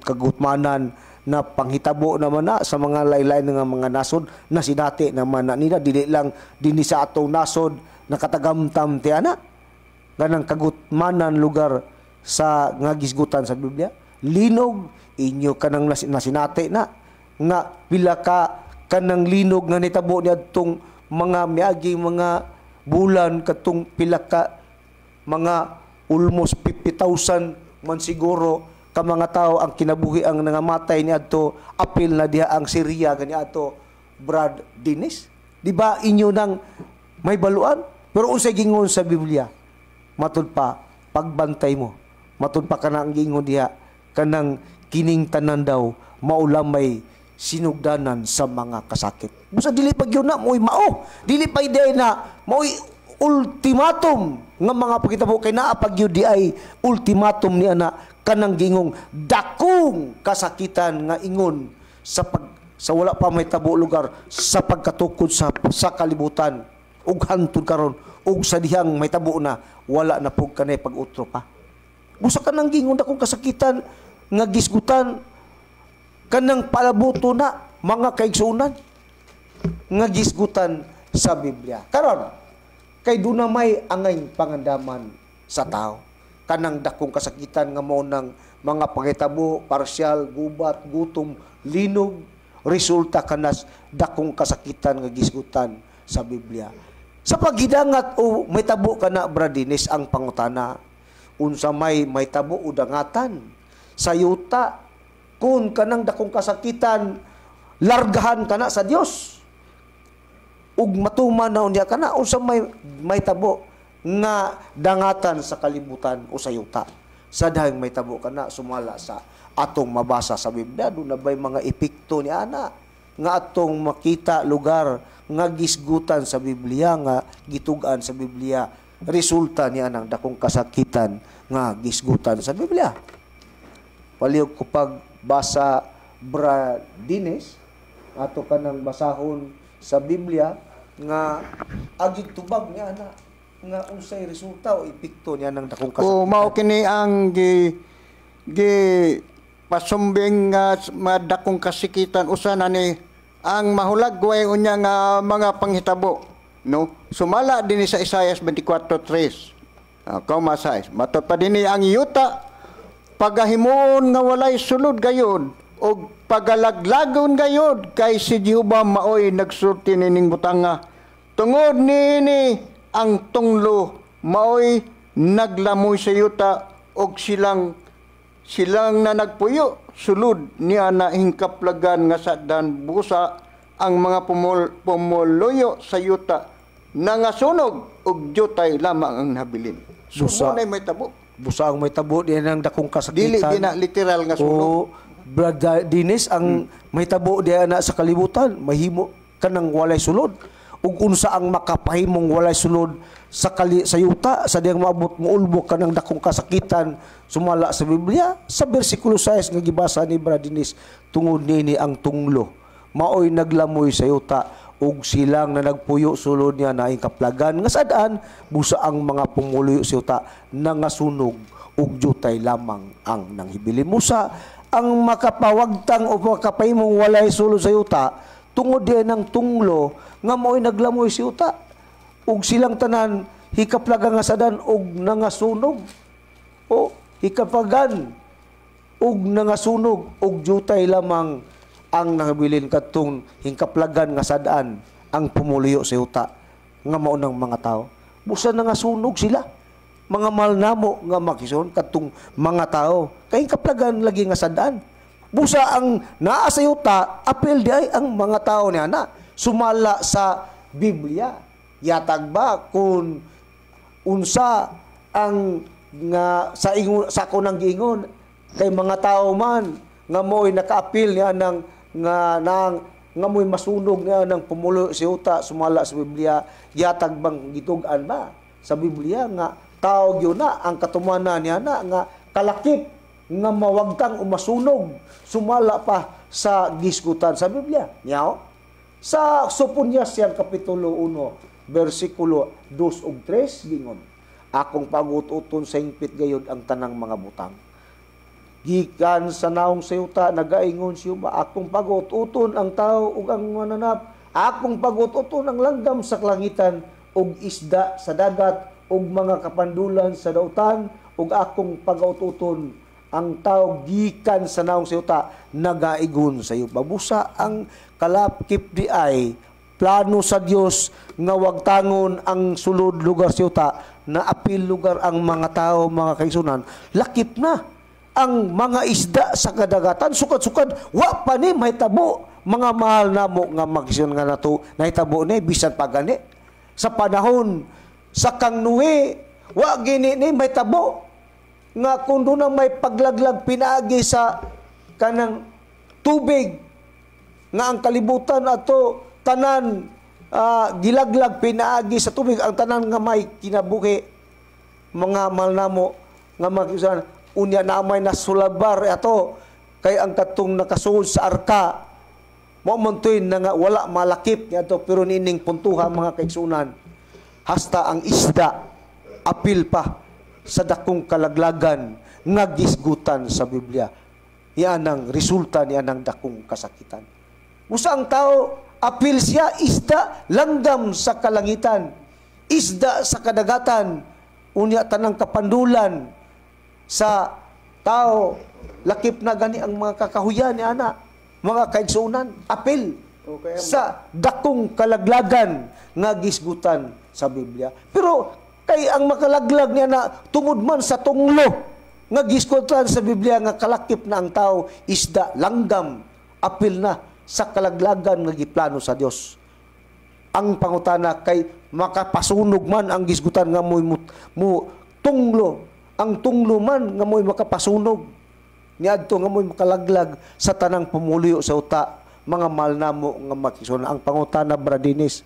kagutmanan na panghitabo naman na sa mga laylay nga mga nasod na sinati naman na nila dili lang dinhi sa atong nasod nakatagamtam ti ana ganang kagutmanan lugar sa nga gisgutan sa Biblia linog inyo kanang nasinati na nga pila ka kanang linog nga nitabo niadtong mga miagi mga bulan katong pila ka mga almost 50,000 man siguro ka mga tao ang kinabuhi ang nangamatay niadto apil na diha ang Syria ganiadto Brad Dinis di ba inyo nang may baluan pero unsay gingon sa Biblia matud pa pagbantay mo matud pa kanang gingon diha kanang kining tanan daw maulamay sinugdanan sa mga kasakit. Busa dili pag yun na mo'y mao. Dili pa ide na mo'y ultimatum nga mga pagkitabo kay naa pag yun di ay ultimatum ni ana kanang gingong dakong kasakitan nga ingon sa wala pa may tabo lugar sa pagkatukod sa kalibutan ug hantod karon ug sa dihang may tabo na wala na pug kanay pag-utro pa. Busa kanang gingon dakong kasakitan nga gisgutan kanang palabuto na mga kaigsunan nga gisgutan sa Biblia. Karon kay duna may angay pangandaman sa tao. Kanang dakong kasakitan nga mao nang mga pangitabo, parsyal, gubat, gutom, linog, resulta kanas dakong kasakitan nga gisgutan sa Biblia. Sa paghidangat o may tabo kana Bradinis ang pangutana unsa may tabo o dangatan sa yuta kung kanang dakong kasakitan largahan kana sa Dios ug matuman na unya kana unsa may tabo nga dangatan sa kalibutan o sa yuta sa dahing may tabo kana sumala sa atong mabasa sa Biblia do na bay mga epekto ni ana nga atong makita lugar nga gisgutan sa Biblia nga gitugan sa Biblia resulta ni anang dakong kasakitan nga gisgutan sa Biblia. Palihog ko pagbasa Bradines ato kanang basahon sa Biblia nga agid tubag niya na nga unsay resulta o epekto niya ng dakong kasakitan. Mao kini ang gi pasumbing nga madakong kasikitan usa na ni ang mahulagway unya nga mga panghitabo no sumala dinhi sa Isaias 24:3 kaumasay matud pa dinhi ang yuta pagahimuon nga walay sulod gayud og pagalaglagon gayud kay si Jehova maoy nagsulti nining butanga tungod niini ang tunglo maoy naglamoy sa yuta og silang na nagpuyo sulod niya na hingkaplagan nga saddan busa ang mga pumuluyo sa yuta nangasunog og jutay lamang ang nabilin. Busa na may tabo. Busa ang may tabo diyan ang dakong kasakitan. Dili na literal nga sunog. Brad Dinis ang may tabo diyan na sa kalibutan mahimo kanang walay sulod ug unsa ang makapahimong walay sulod sa sa yuta sa diyang maabot mo ulbok ka ng dakong kasakitan sumala sa Biblia sa bersikulo 6 nga gibasa ni Brother Dennis, tungod nini ang tunglo maoy naglamoy sa yuta ug silang na nagpuyo sulod niya na kaplagan nga sadaan busa ang mga pumuluyo sa yuta nangasunog ug jutay lamang ang nanghibilin. Musa ang makapawagtang o makapahimong walay sulod sa yuta tungod diay ng tunglo nga maoy naglamoy sa yuta ug silang tanan hikaplagan nga sadan ug nangasunog o hikapagan ug nangasunog ug jutay lamang ang nangabilin kadtong hingkaplagan nga sadaan ang pumuluyo sa yuta nga mao nang mga tao busa nangasunog sila mga malnamo nga makison kadtong mga tao kay hingkaplagan lagi nga sadaan busa ang naa sa yuta apil di ay ang mga tao niya na sumala sa Biblia. Yatag ba kung unsa ang nga sa ingon sa kunang giingon kay mga tao man nga mo'y nakaapil niya ng nga mo'y masunog niya ng pumulo si uta sumala sa Biblia, yatag bang gitugan ba sa Biblia nga tao gyud na ang katumanan niya na nga kalakip nga mawagtang umasunog sumala pa sa gisgutan sa Biblia. Nyaw sa Sophonias kapitulo 1 versikulo 2 ug 3 gingon, akong pagut-uton sa hingpit gayud ang tanang mga butang. Gikan sa naong sa yuta nagaingon siya ba, akong pagut-uton ang tao ug ang mananap, akong pagut-uton ang langgam sa kalangitan ug isda sa dagat ug mga kapandulan sa dautan ug akong pagut-uton ang tao gikan sa naong sa yuta nagaigon sa iyo. Babusa ang kalapkip di ay plano sa Dios nga wagtangon ang sulod lugar sa yuta na apil lugar ang mga tao, mga kaigsunan, lakip na ang mga isda sa kadagatan sukad-sukad wa pa ni mahitabo mga mahal namo nga magison nga nato nahitabo ni bisan pa gani sa panahon sa kang Noe wa gini ni mahitabo nga kun doon may paglaglag pinaagi sa kanang tubig nga ang kalibutan ato tanan gilaglag pinaagi sa tubig ang tanan nga may kinabuhi mga malnamo nga magisan unya na may nasulagbar ato kay ang katong nakasuod sa arka mo man na nga wala malakip niadto pero nining puntuha mga kaigsunan hasta ang isda apil pa sa dakong kalaglagan nga gisgutan sa Biblia. Yan ang resulta niya ng dakong kasakitan. Musa ang tao apil siya isda langgam sa kalangitan, isda sa kadagatan, unya tanang kapandulan sa tao, lakip na gani ang mga kakahuyan ni ana, mga kaigsunan, apil sa dakong kalaglagan nga gisgutan sa Biblia. Pero kay ang makalaglag niya na tungod man sa tunglo nga gisgutan sa Biblia nga kalakip na ang tao, isda, langgam, apil na sa kalaglagan nga giplano sa Dios. Ang pangutana kay makapasunog man ang gisgutan nga mo tunglo, ang tunglo man nga mo'y makapasunog niadto nga mo'y makalaglag sa tanang pumuluyo sa uta mga malnamo nga makisuna. Ang pangutana Brother Dennis,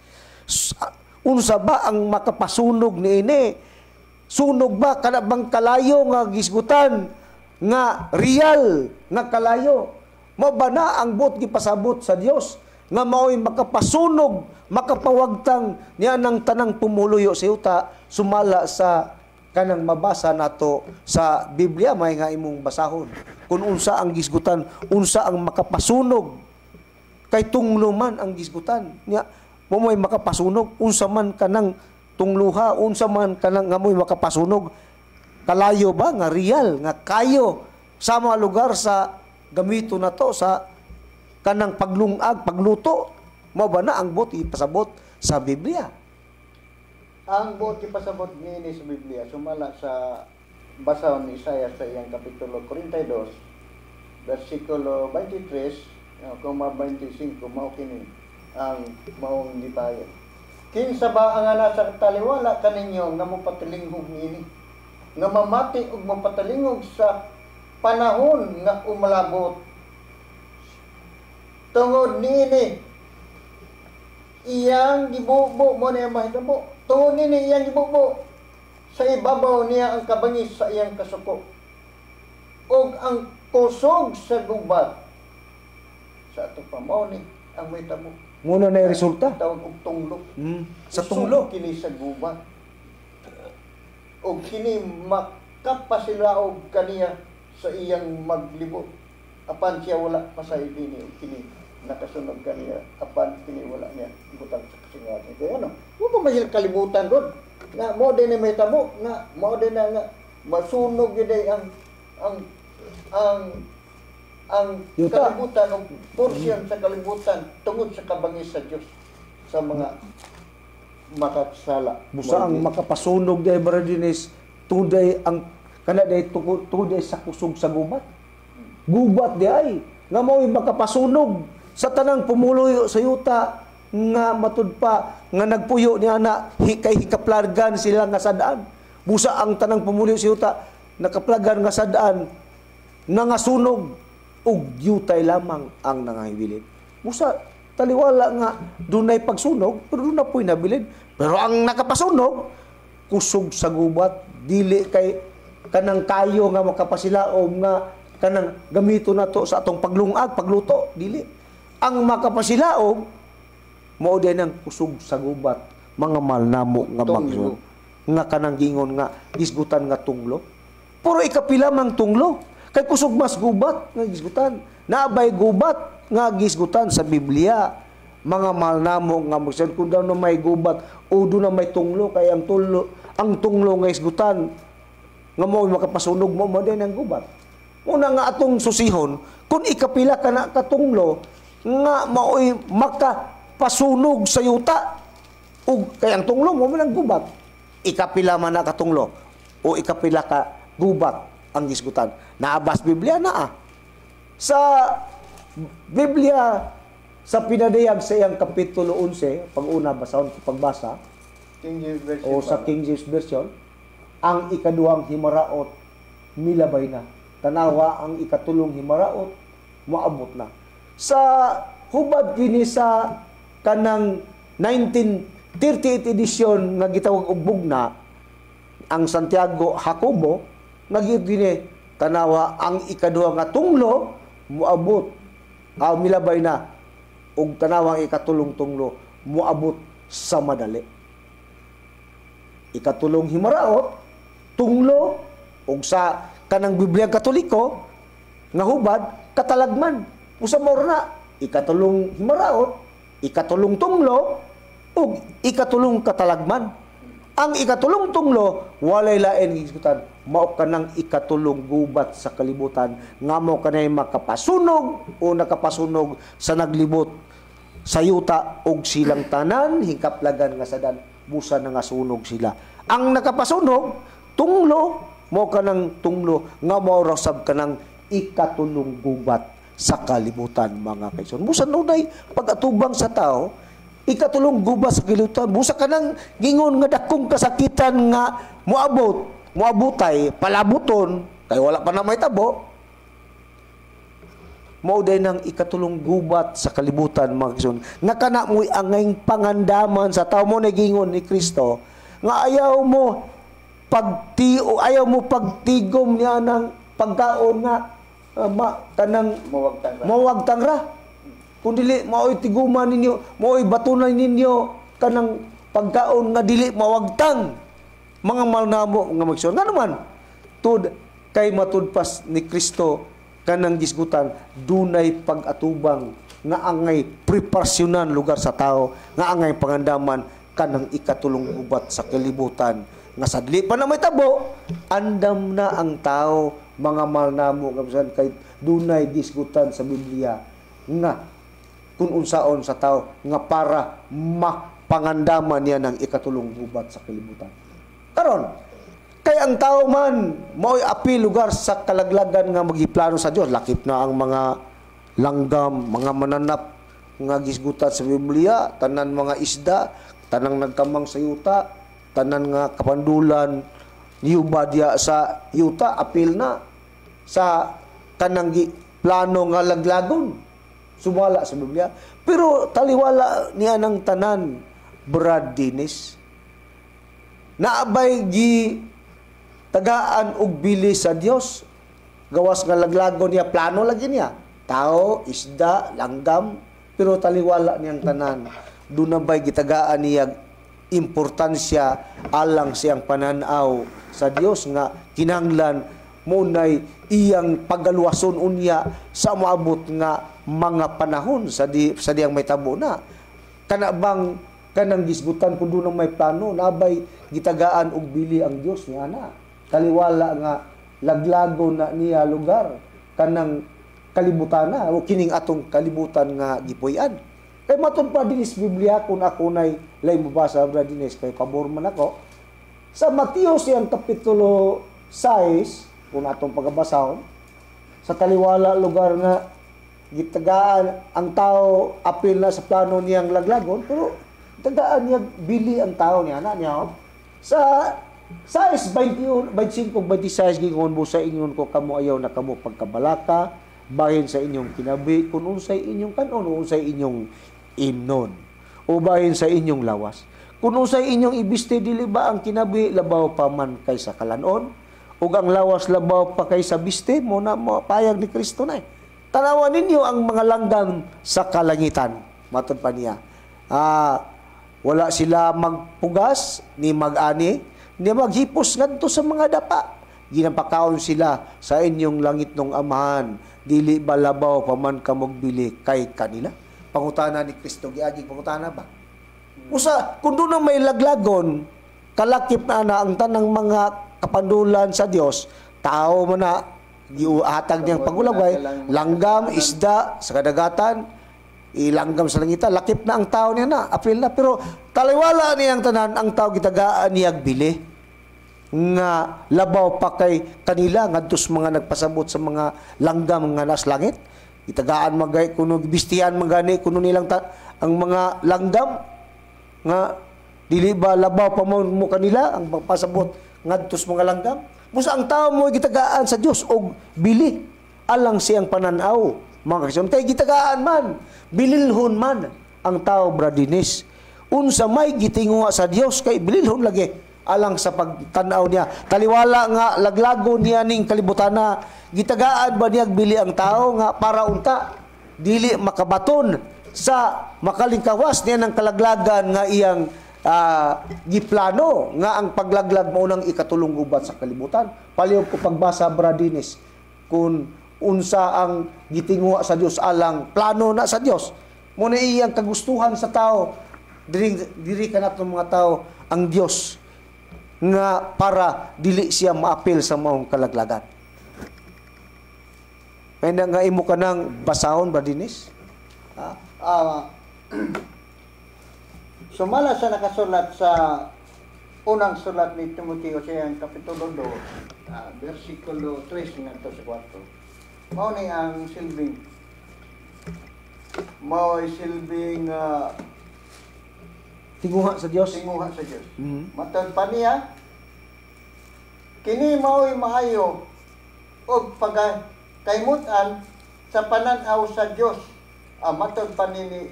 unsa ba ang makapasunog niini? Sunog ba kana bang kalayo nga gisgutan nga real nga kalayo? Mao ba na ang bot gipasabot sa Dios nga mao'y makapasunog makapawagtang niya ng tanang pumuluyo sa uta sumala sa kanang mabasa nato sa Biblia may nga imong basahon kung unsa ang gisgutan, unsa ang makapasunog kay tunglo man ang gisgutan nya mo may makapasunog unsa man kanang tungluha, unsa man kanang nga mo'y makapasunog kalayo ba nga real nga kayo sa mga lugar sa gamito na to sa kanang paglungag pagluto mo ba na ang bot ipasabot sa Biblia? Ang buot ipasabot niini sa Biblia sumala sa basahon ni Isaiah sa iyang kapitulo 42 versikulo 23 kung 25 mao kini ang maong gipayon. Kinsa ba ang nasa taliwala kaninyo nga mopatilingog niini nga mamati ug mopatilingog sa panahon nga umalabot tungod niini iyang gibubo mo niya mahitabo. Tungod ni iyang gibubo, sa ibabaw niya ang kabangis sa iyang kasuko. Og ang kusog sa gubat sa ato pamawni ang may tabo. Muna na yung resulta. Tawag og tunglo. Sa Kusog tunglo. kini sa gubat. Og kini makapasilaog kaniya sa iyang maglibot. Apan siya wala pasay dinhi og kini nakasunod kaniya. Apan kini wala niya ibutang sa kasingahan. Kaya ano? Wa pa masila kalibutan ron. Nga mo din na may tabo, nga mo din na nga masunog yun ay ang Yuta. kalibutan o porsyon sa kalibutan tungod sa kabangis sa Diyos sa mga makasala. Busa ang makapasunog day Baradinis, tuday ang kanaday tuday sa kusog sa gubat. Gubat di ay nga mo'y makapasunog sa tanang pumuloy sa yuta nga matud pa nga nagpuyo ni ana kay hikaplargan sila nga sadaan. Busa ang tanang pumuloy sa yuta nakaplagan nga sadaan nangasunog ug yutay lamang ang nangahibilin. Busa taliwala nga dunay pagsunog pero doon na po'y nabilin. Pero ang nakapasunog kusog sa gubat dili kay kanang kayo nga makapasilaom nga kanang gamito na to sa atong paglungag, pagluto, dili. Ang makapasilaom mao din ang kusog sa gubat, mga malnamo nga magso. Nga kanang gingon nga gisgutan nga tunglo. Puro ikapila mang tunglo. Kay kusog mas gubat nga gisgutan. Naabay gubat nga gisgutan sa Biblia. Mga malnamo nga magsan kun daw na may gubat o do na may tunglo kay ang tunglo nga gisgutan nga mo makapasunog mo din ang gubat. Una nga atong susihon, kung ikapila ka na katunglo, nga mao'y makapasunog sa yuta, o kayang tunglo mo man ang gubat. Ikapila man na katunglo, o ikapila ka gubat ang gisgutan. Naabas Biblia na Sa Biblia, sa pinadayag sa iyang Kapitulo 11, pag-una, basahon ko pagbasa, King James Version o sa King James Version, ang ikaduhang himaraot, milabay na. Tanawa ang ikatulong himaraot, maabot na. Sa hubad kini sa kanang 1938 edition nga gitawag og bugna, ang Santiago Jacobo nagidini tanawa ang ikaduha nga tunglo moabot milabay na ug tanawa ang ikatulong tunglo moabot sa madali. Ikatulong himaraot, tunglo ug sa kanang Biblia Katoliko nga hubad katalagman. Usa mo na ikatulong himaraot, ikatulong tunglo ug ikatulong katalagman. Ang ikatulong tunglo walay lain gisgutan mao kanang ikatulong gubat sa kalibutan nga mao kanay makapasunog o nakapasunog sa naglibot sa yuta og silang tanan hikaplagan nga sadan busa na nga sunog sila. Ang nakapasunog tunglo mo kanang tunglo nga mao rasab kanang ikatulong gubat sa kalibutan mga kaigsoon. Busa nunay pag-atubang sa tao, ikatulong gubat sa kalibutan. Busa kanang gingon nga dakong kasakitan nga moabutay, palabuton kay wala pa na may tabo. Mao day nang ikatulong gubat sa kalibutan mga kaigsoon. Nga kana mo'y angayng pangandaman sa tao mo na gingon ni Kristo nga ayaw mo pagtigom niya ng pagkaon nga kanang mawagtang ra. Kung dili mao'y tiguman ninyo, mao'y batunan ninyo kanang pagkaon nga dili mawagtang. Mga malnamo nga magsuon. Nga naman, kay matudpas ni Kristo kanang gisgutan, dunay pag-atubang nga angay preparasyonan lugar sa tao, nga angay pangandaman kanang ikatulong gubat sa kalibutan. Nga sadli pa na may tabo, andam na ang tao, mga malnamo nga kay dunay gisgutan sa Biblia nga kung unsaon sa tao nga para mapangandaman niya ng ikatulong gubat sa kalibutan. Karon, kay ang tao man mao'y apil lugar sa kalaglagan nga maghiplano sa Dios, lakip na ang mga langgam, mga mananap nga gisgutan sa Biblia, tanan mga isda, tanang nagkamang sa yuta, tanan nga kapandulan yubadya sa yuta apil na sa kanang plano nga laglagon sumala sa Biblia. Pero taliwala niya ng tanan, Brad Dennis. Naabay gi tagaan og bili sa Dios. Gawas nga laglagon niya, plano lagi niya. Tao, isda, langgam, pero taliwala niyang tanan. Doon na ba'y gitagaan niya importansya alang siyang pananaw sa Dios nga kinahanglan munay iyang pagaluwason unya sa maabot nga mga panahon sa diyang may tabo na. Kana bang kanang gisgutan kung doon may plano, nabay gitagaan og bili ang Dios niya na. Taliwala nga laglago na niya lugar kanang kalibutan na o kining atong kalibutan nga gipuy-an. Kay matod pa din sa Biblia kung ako nay lay mabasa Brad Dines kay pabor man ako sa Mateo siyang kapitulo 6 kung atong pagabasahon sa taliwala lugar nga gitagaan ang tao apil na sa plano niyang laglagon pero tagaan niya bili ang tao niya na niya sa 6:21, 25, 26 gingon mo sa inyon ko kamo ayaw na kamo pagkabalaka bahin sa inyong kinabi kung unsay inyong kanon o unsay inyong imnon o bahin sa inyong lawas kung unsay inyong ibiste dili ba ang kinabi labaw pa man kaysa kalanon ug ang lawas labaw pa kaysa biste mo na payag ni Kristo na tanawan ninyo ang mga langgam sa kalangitan matod pa niya wala sila magpugas ni mag-ani ni maghipos ngadto sa mga dapa ginapakaon sila sa inyong langit nung amahan dili balabaw paman ka magbili kay kanila pangutana ni Kristo giagi pangutana ba usa kun doon may laglagon kalakip na ang tanang mga kapandulan sa Dios tao man na giuhatag niyang pagulagay langgam isda sa kadagatan ilanggam sa langitan lakip na ang tao niya na apil na pero taliwala niyang tanan ang tao gitagaan niyag bili nga labaw pa kay kanila ngadtos mga nagpasabot sa mga langgam nga nas langit itagaan magay kuno gibistihan magani kuno nilang ang mga langgam nga dili ba labaw pa mo kanila ang pagpasabot ngadtos mga langgam busa ang tao mo gitagaan sa Dios og bili alang siyang pananaw mga kaibigan kay gitagaan man bililhon man ang tao bradinis unsa may gitinguha sa Dios kay bililhon lagi alang sa pagtanaw niya taliwala nga laglago niya ning kalibutan na gitagaan ba niya bili ang tao nga para unta dili makabaton sa makalingkawas niya ng kalaglagan nga iyang giplano nga ang paglaglag mao nang ikatulong gubat sa kalibutan palihog ko pagbasa Bradinis kung unsa ang gitinguha sa Dios alang plano na sa Dios mo na iyang kagustuhan sa tao diri kanatong mga tao ang Dios nga para dili siya maapil sa maong kalaglagan. Kaya nga imo ka ng basahon ba dinis? Sumala sa nakasulat sa unang sulat ni Timoteo sa kapitulo 2, versikulo 3 ngadto sa 4. Mao ni ang silbing tinguha sa Dios. Tinguha sa Dios. Matod pa niya, kini mao'y maayo og pagkaymutan sa pananaw sa Dios. Matod pa ni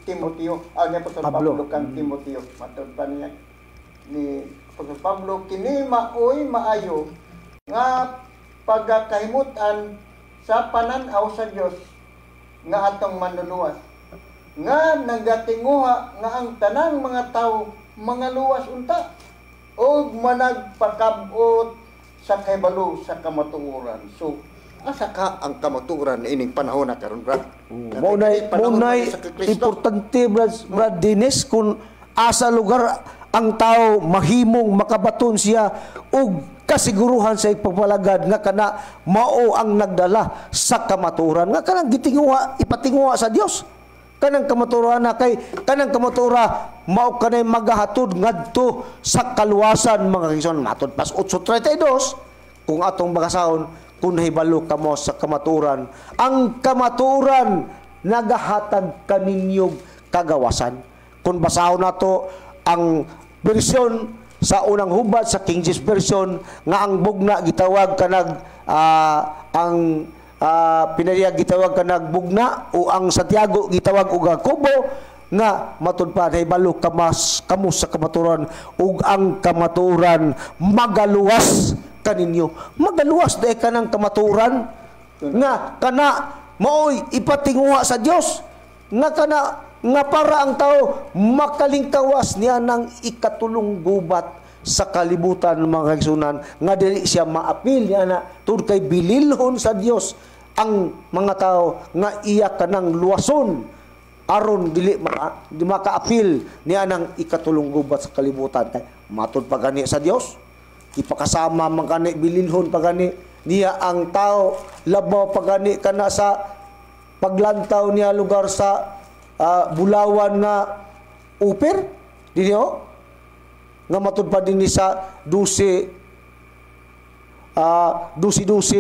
Timoteo, ni Apostol Pablo kang Timoteo. Matod pa niya ni Apostol Pablo, kini mao'y maayo nga pagkaymutan sa pananaw sa Dios nga atong manluluwas nga nagatinguha nga ang tanang mga tao mga luwas unta og managpakabot sa kahibalo sa kamatuoran. So asa ka ang kamatuoran ining panahon na karon brad? Maunay importante brad Dennis kung asa lugar ang tao mahimong makabaton siya og kasiguruhan sa ipapalagad nga kana mao ang nagdala sa kamatuoran nga kanang gitinguha ipatinguha sa Dios kanang kamatuoran na kay kanang kamatura mao kanay magahatod ngadto sa kaluwasan mga kaibigan matod pas 8:32 kung atong bagasahon kung nahibalo kamo sa kamatuoran ang kamatuoran nagahatag kaninyong kagawasan kung basahon nato ang bersyon sa unang hubad sa King James Version nga ang bugna gitawag kanag ang pinariya gitawag ka nagbugna o ang Santiago gitawag og Jacobo nga matud pa nahibalo kamo sa kamaturan ug ang kamaturan magaluwas kaninyo. Magaluwas dahil ka ng kamaturan nga kana maoy ipatinguha sa Dios nga kana nga para ang tao makalingkawas niya ng ikatulong gubat sa kalibutan ng mga kaigsunan nga dili siya maapil niya na tud kay bililhon sa Dios ang mga tao nga iya kanang luwason aron dili makaapil niya ng ikatulong gubat sa kalibutan kay matud pagani sa Dios ipakasama man kani bililhon pagani niya ang tao labaw pagani kana sa paglantaw niya lugar sa bulawan nga upir dinyo nga matud pa dinhi sa 12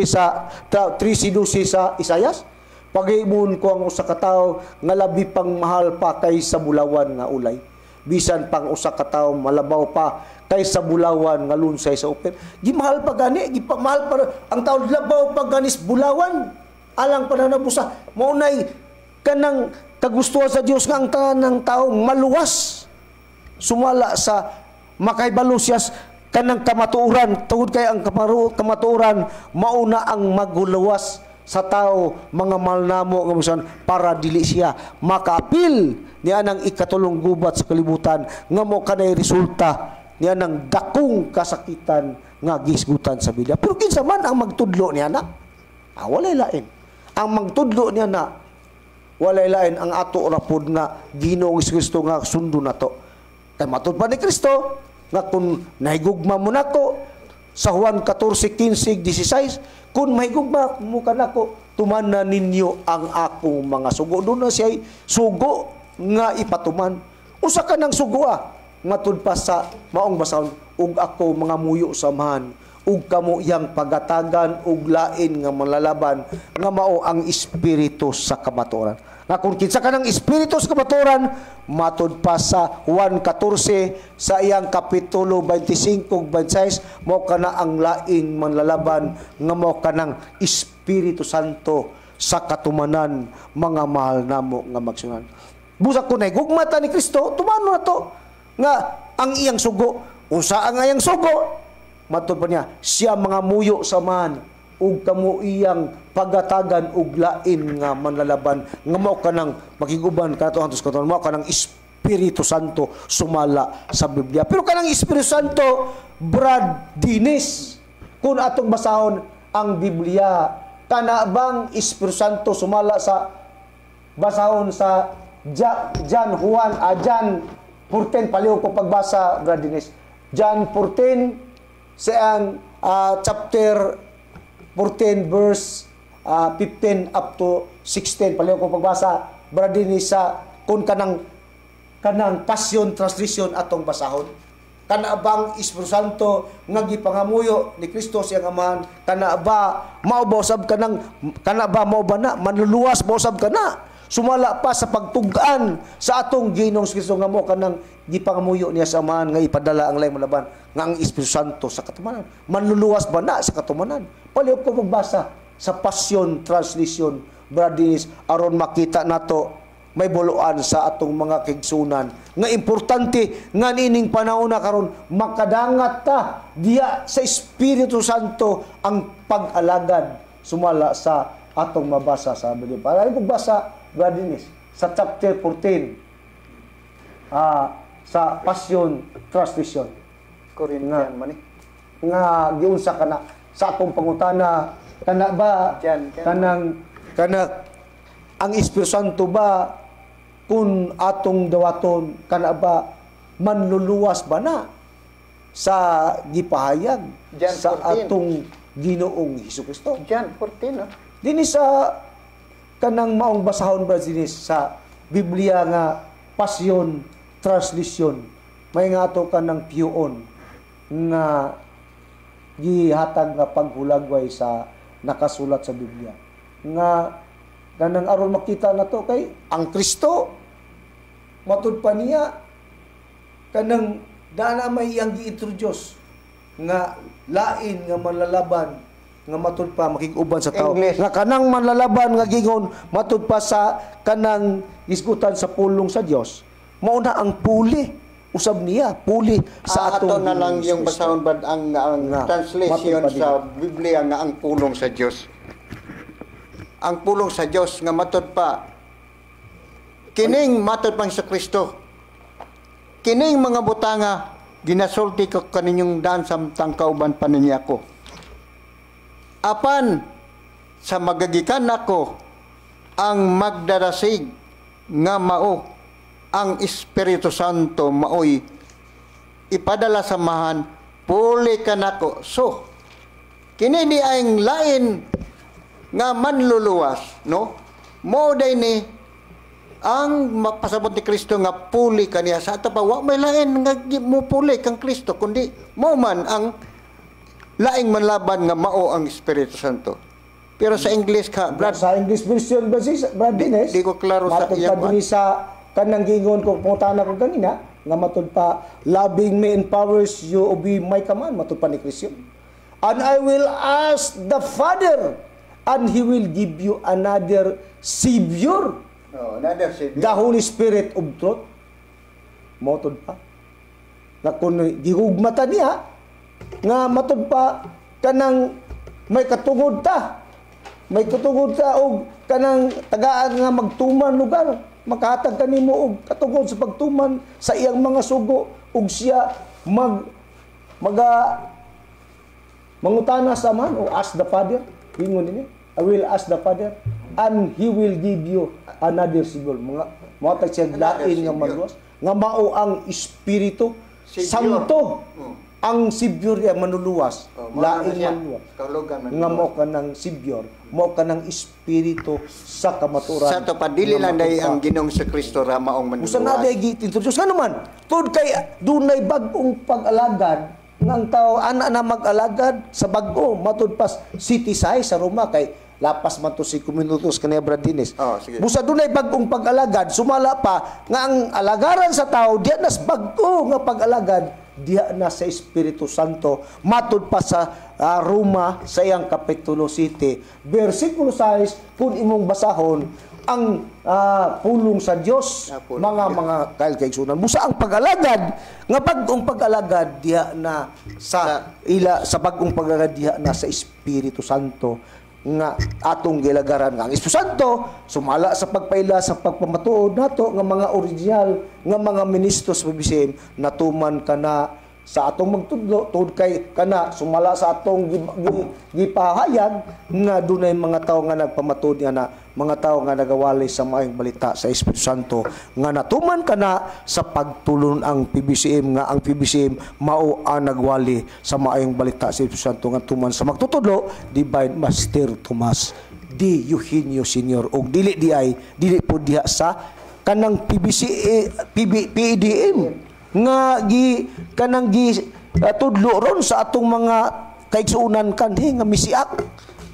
sa 13 sa Isayas pag-imun ko ang usa ka tawo nga labi pang mahal pa kaysa bulawan nga ulay bisan pang usa ka tawo malabaw pa kaysa bulawan nga lunsay sa upir gimahal pa gani gipamahal pa ang tawo labaw pa ganis bulawan alang pananabusa maunay kanang kagustuhan sa Dios nga ang tanang tawo maluwas sumala sa makaibalo siya kanang kamatuoran tungod kay ang kamatuoran mauna ang maguluwas sa tao mga malnamo nga musan para dili siya makaapil niya ng ikatulong gubat sa kalibutan nga mo kanay resulta niya ng dakong kasakitan nga gisgutan sa Biblia. Pero kinsa man ang magtudlo niya na walay lain ang magtudlo niya na walay lain ang ato rapod nga Ginoong Kristo nga sundo nato kay matud pa ni Kristo nga kung nahigugma mo nako sa Juan 14:15-16 kung mahigugma mo kanako tumanan ninyo ang akong mga sugo doon na siya sugo nga ipatuman usa ka ng sugo matud pa sa maong basahon ug ako mga muyo samahan ug kamo iyang pagatagan ug lain nga malalaban nga mao ang espiritu sa kamatuoran nga kung kinsa ka ng espiritu sa kamatuoran matud pa sa Juan 14 sa iyang kapitulo 25-26 mao kana ang laing manlalaban nga mao kanang Espiritu Santo sa katumanan mga mahal namo nga magsunan busa ko nay gugmata ni Kristo tumano na to nga ang iyang sugo unsa ang iyang sugo matud pa niya siya mga muyo samahan ug kamo iyang pagatagan ug lain nga manlalaban nga mao kanang makiguban kato antos katon mao kanang Espiritu Santo sumala sa Biblia pero kanang Espiritu Santo Brad Dinis kung atong basahon ang Biblia kana bang Espiritu Santo sumala sa basahon sa John 14 paliw ko pagbasa Brad Dinis John 14 sa ang chapter 14 verse 15 up to 16 paliw ko pagbasa bradini sa kun kanang Passion Translation atong basahon kana bang Espiritu Santo nga gipangamuyo ni Kristo siyang amahan kana ba mao ba usab kanang kana ba mao ba na manluluwas ba usab kana sumala pa sa pagtug-an sa atong Ginoong Kristo nga mo kanang gipangamuyo niya sa amahan nga ipadala ang lain malaban nga ang Espiritu Santo sa katumanan manluluwas ba na sa katumanan paliw ko magbasa sa Passion Translation bradinis aron makita nato may buluan sa atong mga kigsunan nga importante nga nining panahon na karon makadangat ta diya sa Espiritu Santo ang pag-alagad sumala sa atong mabasa sa Biblia para magbasa bradinis sa chapter 14 sa Passion Translation Korean man nga giunsa kana sa atong pangutana kana ba kanang ang Espiritu Santo ba kung atong dawaton kana ba manluluwas ba na sa gipahayag sa 14. atong Ginoong Hesukristo John 14 dinhi sa kanang maong basahon ba dinhi sa Biblia nga Passion Translation may nga ato kanang piyon nga gihatag nga paghulagway sa nakasulat sa Biblia nga kanang aron makita nato kay ang Kristo matud pa niya kanang dana may iyang gi-introduce nga lain nga manlalaban nga matud pa makig-uban sa tao English. nga kanang manlalaban nga gingon matud pa sa kanang isgutan sa pulong sa Dios mao na ang puli usab niya puli sa ato atong na lang yung basahon bad ang Nga, translation matod pa sa Biblia nga ang pulong sa Dios. Ang pulong sa Dios nga matod pa kining matod pang sa Kristo. Kining mga butanga ginasulti ko kaninyong daan samtang kauban pa ninyo ako. Apan sa magagikan ako ang magdarasig nga mao ang Espiritu Santo maoy ipadala samahan puli ka nako. So kini di ang lain nga manluluwas, no? Mo day ni ang mapasabot ni Kristo nga puli kaniya sa ato pa wa may lain nga mo puli kang Kristo kundi mo man ang laing manlaban nga mao ang Espiritu Santo. Pero sa English ka, Brad, sa English version ba si Brad Dines di ko klaro sa matud iyang pa dinhi sa kanang gingon ko pangutana ko ganina nga matud pa loving me empowers you obey my command matud pa ni Kristo. And I will ask the Father and He will give you another Savior, another Savior. the Holy Spirit of truth. Matud pa na kung gihugmata niya nga matud pa kanang may katungod ta og kanang tagaan nga magtuman lugar makahatag kanimo og katungod sa pagtuman sa iyang mga sugo ug siya mangutana sa man o ask the Father ingon ini I will ask the Father and He will give you another Savior mga siya lain nga magluwas nga mao ang Espiritu Santo ang Savior ya manuluwas lain manuluwas nga mao ka ng Savior mao ka ng Espiritu sa kamaturan Sa to padili lang dai ang Ginoong sa Kristo ra maong manuluwas. usa na day gi-introduce nga naman tud kay dunay bag-ong pag-alagad ng tao ana na mag-alagad sa bag-o matud pas city size sa Roma kay lapas man to 5 minutos kanaya Brad Dines. Sige. Busa dunay bag-ong pag-alagad sumala pa nga ang alagaran sa tao diya nas bag-o nga pag-alagad diya na sa Espiritu Santo matud pa sa Roma sa iyang kapitulo 7 versikulo 6 kung imong basahon ang pulong sa Dios mga kaigsunan busa ang pag-alagad nga bag-ong pag-alagad diha na sa bag-ong pag-alagad diha na sa Espiritu Santo nga atong gilagaran nga ang Espiritu Santo sumala sa pagpaila sa pagpamatuod nato nga mga original nga mga ministro sa PBCM natuman kana sa atong magtudlo tungod kay kana sumala sa atong gipahayag nga dunay mga tawo nga nagpamatud nga na mga tawo nga nagawali sa maayong balita sa Espiritu Santo nga natuman kana sa pagtulon ang PBCM nga ang PBCM mao ang nagwali sa maayong balita sa Espiritu Santo nga tuman sa magtutudlo Divine Master Tomas D. Eugenio Sr. og dili po diha sa kanang PDM nga kanang tudlo ron sa atong mga kaigsuunan kanhi nga misiak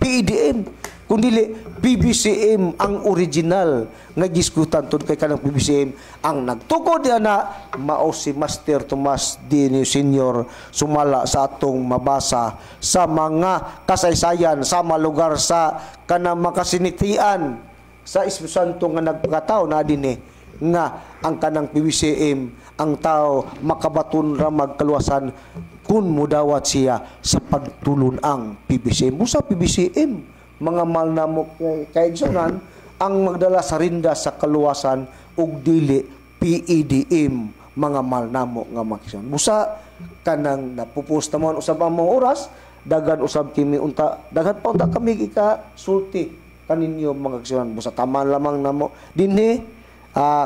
PDM kundi PBCM ang original nga giskutan tud kay kanang PBCM ang nagtukod na mao si Master Tomas D. Sr. sumala sa atong mabasa sa mga kasaysayan sa mga lugar sa kanang makasinitian sa Espiritu Santo nga nagpakataw na dinhi nga ang kanang PBCM ang tao makabaton ra magkaluwasan kun mudawat siya sa pagtulon ang PBCM. Busa PBCM mga malnamok kaigsunan ang magdala sa rinda sa kaluwasan ug dili PEDM mga malnamok nga makisyon. Busa kanang napupost naman usab ang mga oras dagan usab kimi unta dagan pa unta kami ika-sulti kaninyo mga kaigsunan. Busa taman lamang namo dinhi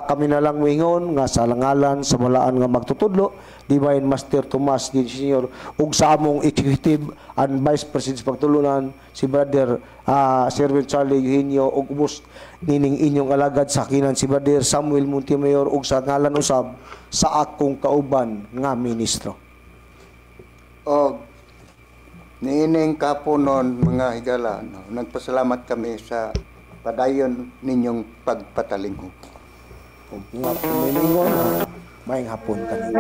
kami na lang wingon nga sa langalan sa balaan nga magtutudlo Divine Master Tomas D. Sr. ug sa among Executive and Vice President sa pagtulunan si Brother Servant Charlie Eugenio ug ubos nining inyong alagad sa kinan si Brother Samuel Montemayor ug sa ngalan usab sa akong kauban nga ministro. Og niining kapunon mga higala, nagpasalamat kami sa padayon ninyong pagpatalingkod. Nga pumilingon, maayong hapon kami.